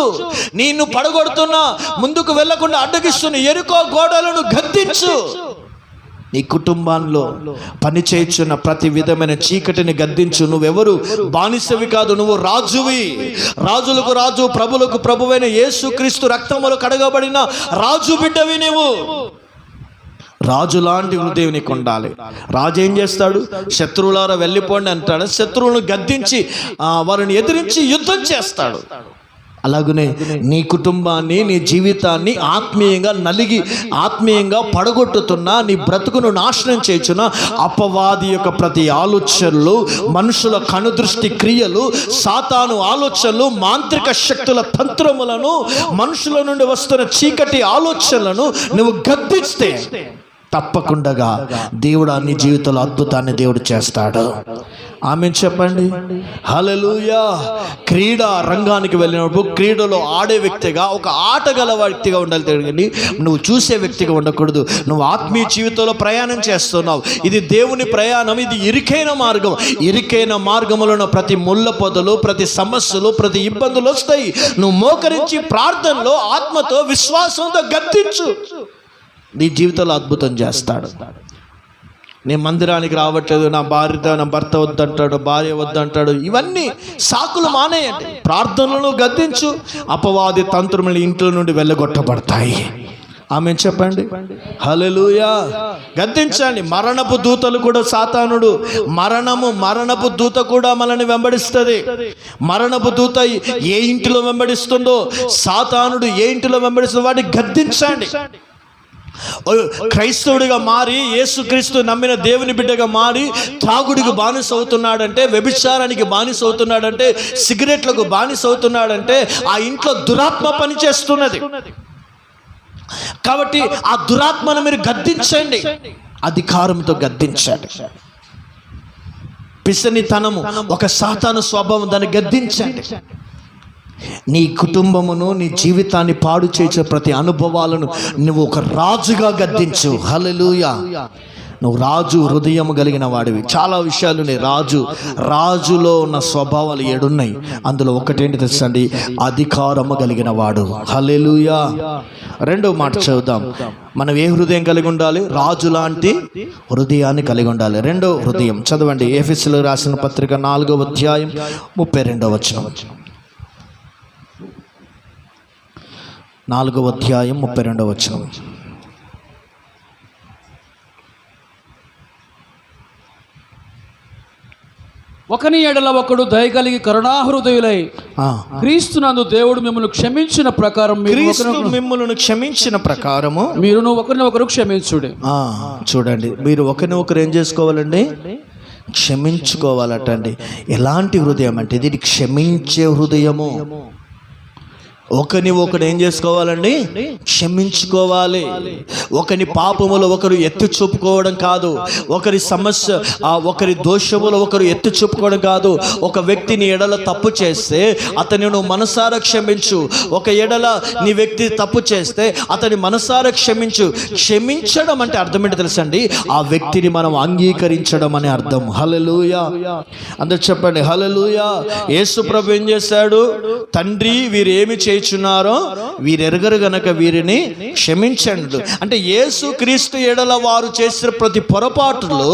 నిన్ను పడగొడుతున్న, ముందుకు వెళ్లకుండా అడ్డగిస్తున్న ఎరుకో గోడలను గద్దించు. నీ కుటుంబంలో పనిచేయుచున్న ప్రతి విధమైన చీకటిని గద్దించు. నువ్వెవరు? బానిసవి కాదు, నువ్వు రాజువి. రాజులకు రాజు, ప్రభులకు ప్రభువైన యేసుక్రీస్తు రక్తములో కడగబడిన రాజు బిడ్డవి నువ్వు. రాజు లాంటి హృదయం నీకు ఉండాలి. రాజు ఏం చేస్తాడు? శత్రువులారా వెళ్ళిపోండి అంటాడు. శత్రువులను గద్దించి వారిని ఎదిరించి యుద్ధం చేస్తాడు. అలాగనే నీ కుటుంబాన్ని, నీ జీవితాన్ని ఆత్మీయంగా నలిగి ఆత్మీయంగా పడగొట్టుతున్న, నీ బ్రతుకును నాశనం చేయుచున్న అపవాది యొక్క ప్రతి ఆలోచనలు, మనుషుల కనుదృష్టి క్రియలు, సాతాను ఆలోచనలు, మాంత్రిక శక్తుల తంత్రములను, మనుషుల నుండి వస్తున్న చీకటి ఆలోచనలను నువ్వు గద్దిస్తే తప్పకుండా దేవుడు అన్ని జీవితంలో అద్భుతాన్ని దేవుడు చేస్తాడు. ఆమేన్ చెప్పండి. హల్లెలూయా. క్రీడా రంగానికి వెళ్ళినప్పుడు క్రీడలో ఆడే వ్యక్తిగా, ఒక ఆటగల వ్యక్తిగా ఉండాలి కానీ నువ్వు చూసే వ్యక్తిగా ఉండకూడదు. నువ్వు ఆత్మీయ జీవితంలో ప్రయాణం చేస్తున్నావు. ఇది దేవుని ప్రయాణం. ఇది ఇరుకైన మార్గం. ఇరుకైన మార్గంలో ఉన్న ప్రతి ముళ్ళ పొదలు, ప్రతి సమస్యలు, ప్రతి ఇబ్బందులు వస్తాయి. నువ్వు మోకరించి ప్రార్థనలో ఆత్మతో, విశ్వాసంతో గద్దించు. నీ జీవితంలో అద్భుతం చేస్తాడు. నేను మందిరానికి రావట్లేదు, నా భర్త వద్దంటాడు, భార్య వద్దంటాడు, ఇవన్నీ సాకులు మానేయండి. ప్రార్థనలను గద్దించు. అపవాది తంత్రములు ఇంట్లో నుండి వెళ్ళగొట్టబడతాయి. ఆమేన్ చెప్పండి. హల్లెలూయా. గద్దించండి. మరణపు దూతలు కూడా, సాతానుడు మరణపు దూత కూడా మనల్ని వెంబడిస్తుంది. మరణపు దూత ఏ ఇంటిలో వెంబడిస్తుందో, సాతానుడు ఏ ఇంటిలో వెంబడిస్తుందో వాటిని గద్దించండి. క్రైస్తవుడిగా మారి, యేసుక్రీస్తు నమ్మిన దేవుని బిడ్డగా మారి త్రాగుడికి బానిస అవుతున్నాడంటే, వ్యభిచారానికి బానిస అవుతున్నాడంటే, సిగరెట్లకు బానిస అవుతున్నాడంటే ఆ ఇంట్లో దురాత్మ పనిచేస్తున్నది. కాబట్టి ఆ దురాత్మను మీరు గద్దించండి, అధికారంతో గద్దించండి. పిసనితనము ఒక సాతాను స్వభావం, దాన్ని గద్దించండి. నీ కుటుంబమును, నీ జీవితాన్ని పాడు చేసే ప్రతి అనుభవాలను నువ్వు ఒక రాజుగా గద్దించు. హల్లెలూయా. నువ్వు రాజు హృదయం కలిగిన వాడివి. చాలా విషయాలు ఉన్నాయి. రాజులో ఉన్న స్వభావాలు 7 ఉన్నాయి. అందులో ఒకటేంటి తెలుసండి? అధికారము కలిగిన వాడు. హల్లెలూయా. రెండవ మాట చదువుదాం. మనం ఏ హృదయం కలిగి ఉండాలి? రాజు లాంటి హృదయాన్ని కలిగి ఉండాలి. రెండో హృదయం చదవండి. ఎఫెసీయులకు రాసిన పత్రిక 4వ అధ్యాయం 32వ వచనం. 4వ అధ్యాయం 32వ వచనం. ఒకని ఎడల ఒకడు దయగలిగి కరుణాహృదయులై క్రీస్తునందు దేవుడు మిమ్మల్ని క్షమించిన ప్రకారం మిమ్మల్ని క్షమించిన ప్రకారము మీరును ఒకరిని ఒకరు క్షమించుడి. చూడండి, మీరు ఒకరిని ఒకరు ఏం చేసుకోవాలండి? క్షమించుకోవాలటండి. ఎలాంటి హృదయం అంటే ఇది? క్షమించే హృదయము. ఒకరిని ఒకడు ఏం చేసుకోవాలండి? క్షమించుకోవాలి. ఒకరి పాపములో ఒకరు ఎత్తి చూపుకోవడం కాదు. ఒకరి సమస్య, ఒకరి దోషములో ఒకరు ఎత్తి చూపుకోవడం కాదు. ఒక వ్యక్తిని ఎడల తప్పు చేస్తే అతని నువ్వు మనసారా క్షమించు. ఒక ఎడల నీ వ్యక్తి తప్పు చేస్తే అతని మనసారా క్షమించు. క్షమించడం అంటే అర్థం ఏంటో తెలుసండి? ఆ వ్యక్తిని మనం అంగీకరించడం అనే అర్థం. హల్లెలూయా. అందరూ చెప్పండి హల్లెలూయా. యేసు ప్రభు ఏం చేశాడు? తండ్రి, వీరు ఏమి చేయుచున్నారో వీరెరగరు గనక వీరిని క్షమించండి. అంటే యేసు క్రీస్తు ఎడల వారు చేసిన ప్రతి పొరపాటులు,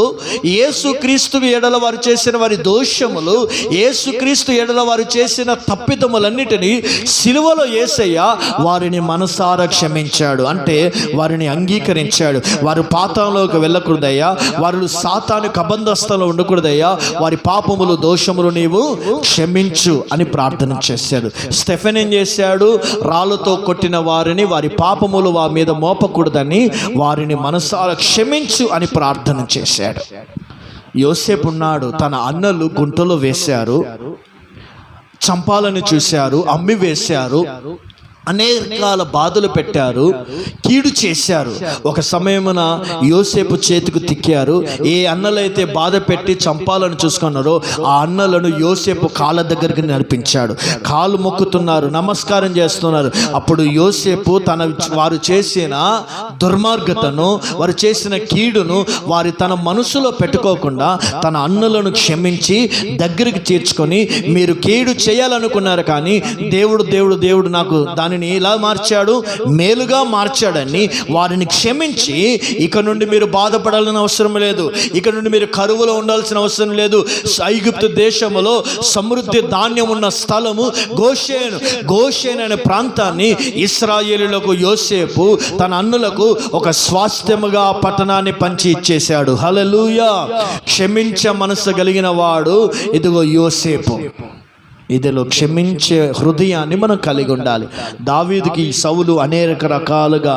యేసు క్రీస్తు ఎడల వారు చేసిన వారి దోషములు, యేసు క్రీస్తు ఎడల వారు చేసిన తప్పిదములన్నిటినీ సిలువలో యేసయ్య వారిని మనసారా క్షమించాడు. అంటే వారిని అంగీకరించాడు. వారు పాతాళంలోకి వెళ్ళకూడదయ్యా, వారు సాతాను కబంధస్థంలో ఉండకూడదయ్యా, వారి పాపములు దోషములు నీవు క్షమించు అని ప్రార్థన చేశాడు. స్టెఫెన్ ఏం చేశాడు? రాళ్ళతో కొట్టిన వారిని, వారి పాపములు వారి మీద మోపకూడదని వారిని మనసారా క్షమించు అని ప్రార్థన చేశాడు. యోసేపు ఉన్నాడు. తన అన్నలు గుంటలో వేశారు, చంపాలని చూశారు, అమ్మి వేశారు, అనేక రకాల బాధలు పెట్టారు, కీడు చేశారు. ఒక సమయమున యోసేపు చేతికి తిక్కారు. ఏ అన్నలైతే బాధ పెట్టి చంపాలని చూసుకున్నారో ఆ అన్నలను యోసేపు కాళ్ళ దగ్గరికి నడిపించాడు. కాలు మొక్కుతున్నారు, నమస్కారం చేస్తున్నారు. అప్పుడు యోసేపు వారు చేసిన దుర్మార్గతను, వారు చేసిన కీడును తన మనసులో పెట్టుకోకుండా తన అన్నలను క్షమించి దగ్గరికి చేర్చుకొని, మీరు కీడు చేయాలనుకున్నారు కానీ దేవుడు నాకు దానిని ఇలా మార్చాడు, మేలుగా మార్చాడని వారిని క్షమించి, ఇక నుండి మీరు బాధపడాల్సిన అవసరం లేదు, ఇక నుండి మీరు కరువులో ఉండాల్సిన అవసరం లేదు. ఐగుప్తు దేశములో సమృద్ధి ధాన్యం ఉన్న స్థలము గోషేను అనే ప్రాంతాన్ని ఇశ్రాయేలులకు యోసేపు తన అన్నులకు ఒక స్వాస్థ్యముగా పట్టణాన్ని పంచి ఇచ్చేశాడు. హల్లెలూయా. క్షమించే మనసు కలిగిన వాడు ఇదిగో యోసేపు. ఇదిలో క్షమించే హృదయాన్ని మనం కలిగి ఉండాలి. దావీదుకి సౌలు అనేక రకాలుగా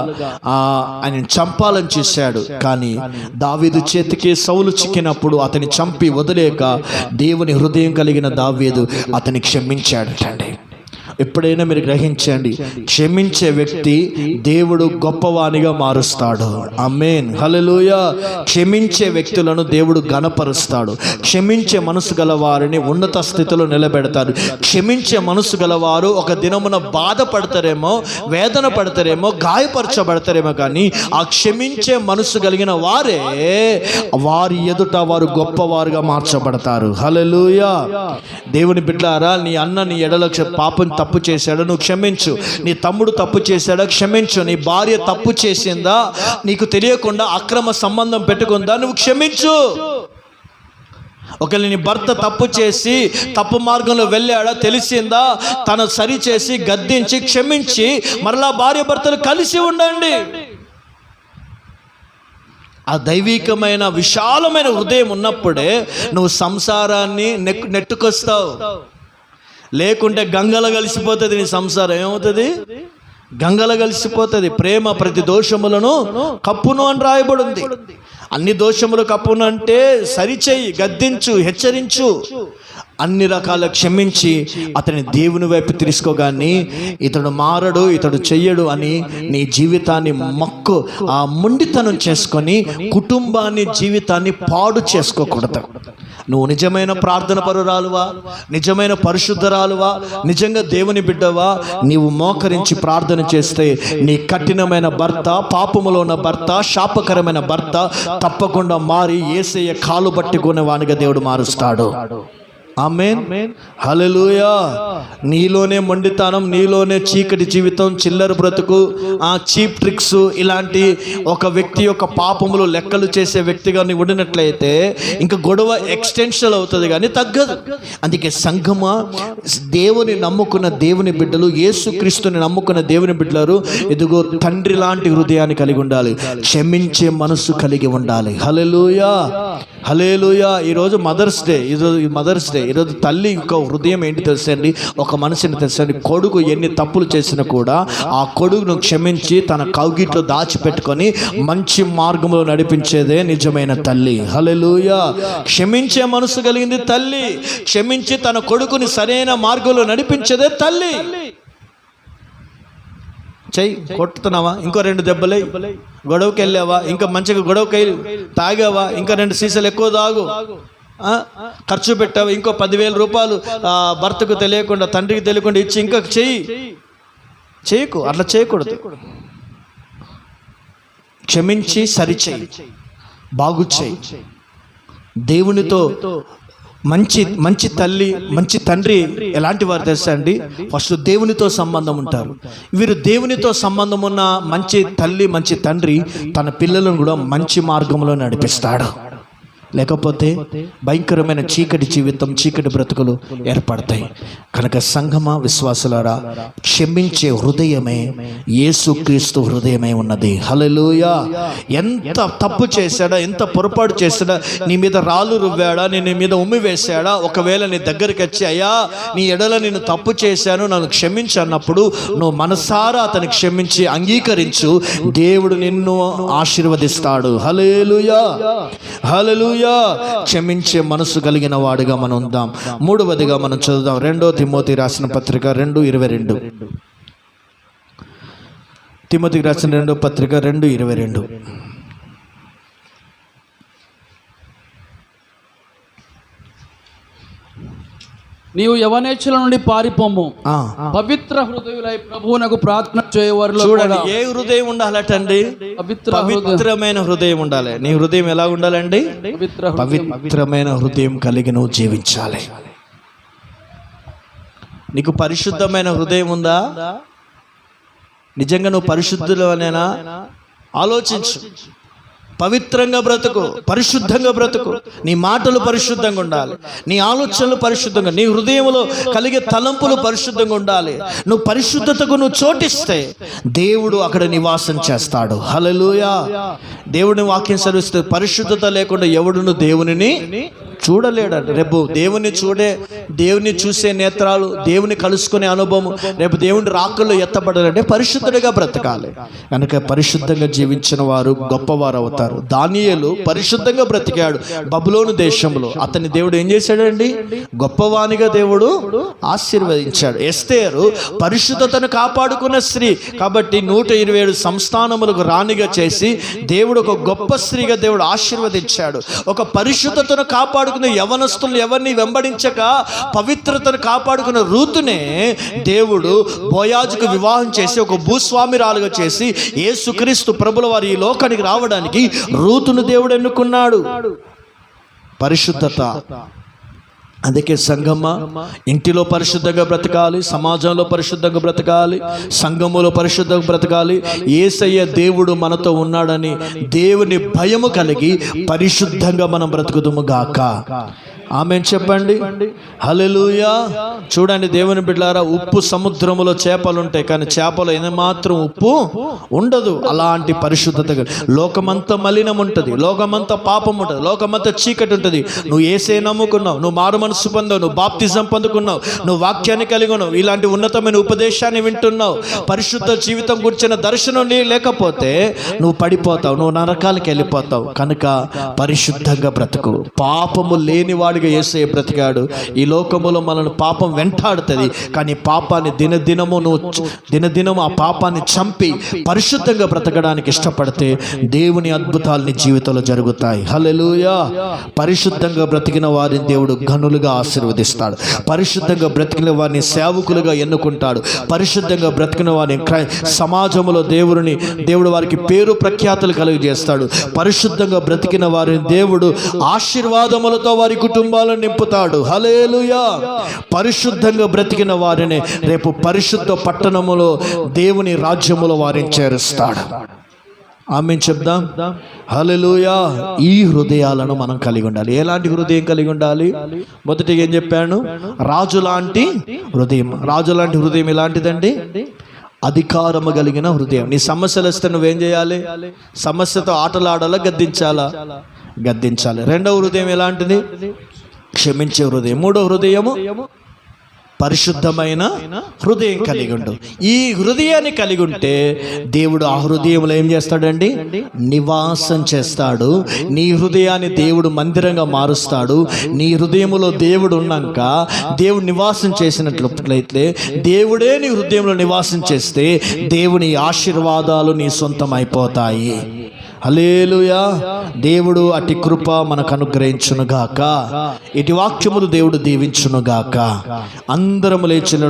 ఆయన చంపాలని చూశాడు, కానీ దావీదు చేతికి సౌలు చిక్కినప్పుడు అతని చంపి వదిలేక దేవుని హృదయం కలిగిన దావీదు అతని క్షమించాడటండి. ఎప్పుడైనా మీరు గ్రహించండి, క్షమించే వ్యక్తి దేవుడు గొప్పవానిగా మారుస్తాడు. ఆమేన్, హల్లెలూయా. క్షమించే వ్యక్తులను దేవుడు ఘనపరుస్తాడు. క్షమించే మనసు గల వారిని ఉన్నత స్థితిలో నిలబెడతారు. క్షమించే మనసు గలవారు ఒక దినమున బాధపడతారేమో, వేదన పడతారేమో, గాయపరచబడతారేమో, కానీ ఆ క్షమించే మనసు కలిగిన వారే వారి ఎదుట వారు గొప్పవారుగా మార్చబడతారు. హల్లెలూయా. దేవుని బిడ్డలారా, నీ అన్న నీ ఎడల పాపం తప్పు చేశాడు, నువ్వు క్షమించు. నీ తమ్ముడు తప్పు చేశాడా, క్షమించు. నీ భార్య తప్పు చేసిందా, నీకు తెలియకుండా అక్రమ సంబంధం పెట్టుకుందా, నువ్వు క్షమించు. ఒకవేళ నీ భర్త తప్పు చేసి తప్పు మార్గంలో వెళ్ళాడా, తెలిసిందా, తను సరి చేసి గద్దించి క్షమించి మరలా భార్య భర్తలు కలిసి ఉండండి. ఆ దైవికమైన విశాలమైన హృదయం ఉన్నప్పుడే నువ్వు సంసారాన్ని నెట్టుకొస్తావు. లేకుంటే గంగల కలిసిపోతుంది నీ సంసారం. ఏమవుతుంది? గంగల కలిసిపోతుంది. ప్రేమ ప్రతి దోషములను కప్పును అని రాయబడింది. అన్ని దోషములు కప్పును అంటే సరిచేయి, గద్దించు, హెచ్చరించు, అన్ని రకాల క్షమించి అతని దేవుని వైపు తీసుకోగాని ఇతడు మారడు, ఇతడు చెయ్యడు అని నీ జీవితాన్ని ఆ మొండితనం చేసుకొని కుటుంబాన్ని, జీవితాన్ని పాడు చేసుకోకూడదు. నువ్వు నిజమైన ప్రార్థన పరురాలువా, నిజమైన పరిశుద్ధరాలువా, నిజంగా దేవుని బిడ్డవా, నీవు మోకరించి ప్రార్థన చేస్తే నీ కఠినమైన భర్త, పాపములో ఉన్న భర్త, శాపకరమైన భర్త తప్పకుండా మారి యేసయ్య కాలు పట్టుకునే వానిగా దేవుడు మారుస్తాడు. ఆమేన్, హల్లెలూయా. నీలోనే మొండితనం, నీలోనే చీకటి జీవితం, చిల్లర బ్రతుకు, చీప్ ట్రిక్స్, ఇలాంటి ఒక వ్యక్తి యొక్క పాపములు లెక్కలు చేసే వ్యక్తిగా నీవు ఉండినట్లయితే ఇంకా గొడవ ఎక్స్టెన్షన్ అవుతుంది కానీ తగ్గదు. అందుకే సంఘమా, దేవుని నమ్ముకున్న దేవుని బిడ్డలు, యేసుక్రీస్తుని నమ్ముకున్న దేవుని బిడ్డలు ఎదుగో తండ్రి లాంటి హృదయాన్ని కలిగి ఉండాలి, క్షమించే మనసు కలిగి ఉండాలి. హల్లెలూయా, హల్లెలూయా. ఈరోజు మదర్స్ డే, ఈరోజు తల్లి యొక్క హృదయం ఏంటి తెలుసండి? ఒక మనిషిని తెలుసండి, కొడుకు ఎన్ని తప్పులు చేసినా కూడా ఆ కొడుకును క్షమించి తన కౌగిట్లో దాచిపెట్టుకొని మంచి మార్గంలో నడిపించేదే నిజమైన తల్లి. హల్లెలూయా. క్షమించే మనసు కలిగింది తల్లి. క్షమించి తన కొడుకుని సరైన మార్గంలో నడిపించేదే తల్లి. చెయ్యి కొట్టుతున్నావా, ఇంకో 2 దెబ్బలే. గొడవకి వెళ్ళావా, ఇంకా మంచిగా గొడవకి తాగావా, ఇంకా 2 సీసాలు ఎక్కువ తాగు. ఖర్చు పెట్టావు, ఇంకో 10,000 రూపాయలు భర్తకు తెలియకుండా, తండ్రికి తెలియకుండా ఇచ్చి ఇంకా చేయకు. అట్లా చేయకూడదు. క్షమించి సరిచేయి, బాగు చేయి. దేవునితో మంచి తల్లి, మంచి తండ్రి ఎలాంటి వారు తెలుసా అండి? ఫస్ట్ దేవునితో సంబంధం ఉంటారు. వీరు దేవునితో సంబంధం ఉన్న మంచి తల్లి, మంచి తండ్రి తన పిల్లలను కూడా మంచి మార్గంలో నడిపిస్తాడు. లేకపోతే భయంకరమైన చీకటి జీవితం, చీకటి బ్రతుకులు ఏర్పడతాయి. కనుక సంఘమా, విశ్వాసులారా, క్షమించే హృదయమే యేసుక్రీస్తు హృదయమే ఉన్నది. హల్లెలూయా. ఎంత తప్పు చేశాడా, ఎంత పొరపాటు చేశాడా, నీ మీద రాళ్ళు రువ్వాడా, నీ మీద ఉమ్మి వేశాడా, ఒకవేళ నీ దగ్గరికి వచ్చి అయ్యా నీ ఎడల నేను తప్పు చేశాను, నన్ను క్షమించు అన్నప్పుడు నువ్వు మనసారా అతని క్షమించి అంగీకరించు, దేవుడు నిన్ను ఆశీర్వదిస్తాడు. హల్లెలూయా, హల్లెలూయా. క్షమించే మనసు కలిగిన వాడుగా మనం ఉందాం. 3వదిగా మనం చదువుదాం 2 తిమోతి రాసిన పత్రిక 2:22. తిమోతికి రాసిన 2వ పత్రిక 2:22. నీవు యవనేచ్ఛల నుండి పారిపోము, పవిత్ర హృదయులై ప్రభువునకు ప్రార్థన చేయవారిలో. చూడండి, ఏ హృదయం ఉండాలటండి? పవిత్రమైన హృదయం ఉండాలి. నీ హృదయం ఎలా ఉండాలండి? పవిత్రమైన హృదయం కలిగి నువ్వు జీవించాలి. నీకు పరిశుద్ధమైన హృదయం ఉందా? నిజంగా నువ్వు పరిశుద్ధులు అనేనా? ఆలోచించు. పవిత్రంగా బ్రతుకు, పరిశుద్ధంగా బ్రతుకు. నీ మాటలు పరిశుద్ధంగా ఉండాలి, నీ ఆలోచనలు పరిశుద్ధంగా, నీ హృదయంలో కలిగే తలంపులు పరిశుద్ధంగా ఉండాలి. నువ్వు పరిశుద్ధతకు నువ్వు చోటిస్తే దేవుడు అక్కడ నివాసం చేస్తాడు. హల్లెలూయా. దేవుని వాక్యం సెలవిస్తే పరిశుద్ధత లేకుండా ఎవడును దేవునిని చూడలేడండి. రేపు దేవుని చూసే నేత్రాలు, దేవుని కలుసుకునే అనుభవం, రేపు దేవుని రాకల్లో ఎత్తబడాలంటే పరిశుద్ధుడిగా బ్రతకాలి. కనుక పరిశుద్ధంగా జీవించిన వారు గొప్పవారు అవుతారు. దానియేలు పరిశుద్ధంగా బ్రతికాడు బబులోను దేశంలో. అతని దేవుడు ఏం చేశాడండి? గొప్పవానిగా దేవుడు ఆశీర్వదించాడు. ఎస్తేరు పరిశుద్ధతను కాపాడుకున్న స్త్రీ కాబట్టి 127 సంస్థానములకు రాణిగా చేసి దేవుడు ఒక గొప్ప స్త్రీగా దేవుడు ఆశీర్వదించాడు. ఒక పరిశుద్ధతను కాపాడుకున్న యవనస్తులు ఎవరిని వెంబడించక పవిత్రతను కాపాడుకున్న రూతునే దేవుడు బోయాజుకు వివాహం చేసి ఒక భూస్వామిరాలుగా చేసి యేసుక్రీస్తు ప్రభుల వారు ఈ లోకానికి రావడానికి రూతును దేవుడు ఎన్నుకున్నాడు. పరిశుద్ధత. అందుకే సంఘమ్మ ఇంటిలో పరిశుద్ధంగా బ్రతకాలి, సమాజంలో పరిశుద్ధంగా బ్రతకాలి, సంఘములో పరిశుద్ధంగా బ్రతకాలి. యేసయ్య దేవుడు మనతో ఉన్నాడని దేవుని భయము కలిగి పరిశుద్ధంగా మనం బ్రతుకుదుము గాక. ఆమేన్ చెప్పండి. హల్లెలూయా. చూడండి దేవుని బిడ్డలారా, ఉప్పు సముద్రములో చేపలు ఉంటాయి కానీ చేపలు ఏమాత్రం ఉప్పు ఉండదు. అలాంటి పరిశుద్ధత. లోకమంతా మలినం ఉంటుంది, లోకమంతా పాపం ఉంటుంది, లోకమంతా చీకటి ఉంటుంది. నువ్వు యేసే నమ్ముకున్నావు, నువ్వు మారు మనసు పొందావు, నువ్వు బాప్తిజం పొందుకున్నావు, నువ్వు వాక్యాన్ని కలిగి ఉన్నావు, ఇలాంటి ఉన్నతమైన ఉపదేశాన్ని వింటున్నావు, పరిశుద్ధ జీవితం గురించిన దర్శనం లేకపోతే నువ్వు పడిపోతావు, నువ్వు నరకాలకు వెళ్ళిపోతావు. కనుక పరిశుద్ధంగా బ్రతుకు. పాపము లేని వాడిగా యేసయ్య బ్రతికాడు. ఈ లోకములో మనల్ని పాపం వెంటాడుతుంది కానీ పాపాన్ని దినదినము ఆ పాపాన్ని చంపి పరిశుద్ధంగా బ్రతకడానికి ఇష్టపడితే దేవుని అద్భుతాలు నీ జీవితంలో జరుగుతాయి. హల్లెలూయా. పరిశుద్ధంగా బ్రతికిన వారిని దేవుడు ఘనులుగా ఆశీర్వదిస్తాడు. పరిశుద్ధంగా బ్రతికిన వారిని సేవకులుగా ఎన్నుకుంటాడు. పరిశుద్ధంగా బ్రతికిన వారిని సమాజంలో దేవుడు వారికి పేరు ప్రఖ్యాతులు కలుగజేస్తాడు. పరిశుద్ధంగా బ్రతికిన వారిని దేవుడు ఆశీర్వాదములతో వారి కుటుంబాలను నింపుతాడు. హల్లెలూయా. పరిశుద్ధంగా బ్రతికిన వారిని రేపు పరిశుద్ధ పట్టణములో దేవుని రాజ్యములో వారిని చేరుస్తాడు. ఆమేన్ చెప్దాం. హల్లెలూయా. ఈ హృదయాలను మనం కలిగి ఉండాలి. ఎలాంటి హృదయం కలిగి ఉండాలి? మొదటిగా ఏం చెప్పాను? రాజు లాంటి హృదయం. రాజు లాంటి హృదయం ఎలాంటిదండి? అధికారము కలిగిన హృదయం. నీ సమస్యలు వస్తే నువ్వేం చేయాలి? సమస్యతో ఆటలాడాలా, గద్దించాలి. రెండవ హృదయం ఎలాంటిది? క్షమించే హృదయం. మూడవ హృదయము పరిశుద్ధమైన హృదయం కలిగి ఉండు. ఈ హృదయాన్ని కలిగి ఉంటే దేవుడు ఆ హృదయంలో ఏం చేస్తాడండి? నివాసం చేస్తాడు. నీ హృదయాన్ని దేవుడు మందిరంగా మారుస్తాడు. నీ హృదయంలో దేవుడు ఉన్నాక దేవుడు నివాసం చేసినట్లయితే, దేవుడే నీ హృదయంలో నివాసం చేస్తే దేవుని ఆశీర్వాదాలు నీ సొంతం అయిపోతాయి. హల్లెలూయా. దేవుడు అట్టి కృప మనకు అనుగ్రహించునుగాక. ఇటు వాక్యములు దేవుడు దీవించునుగాక. అందరము లేచిన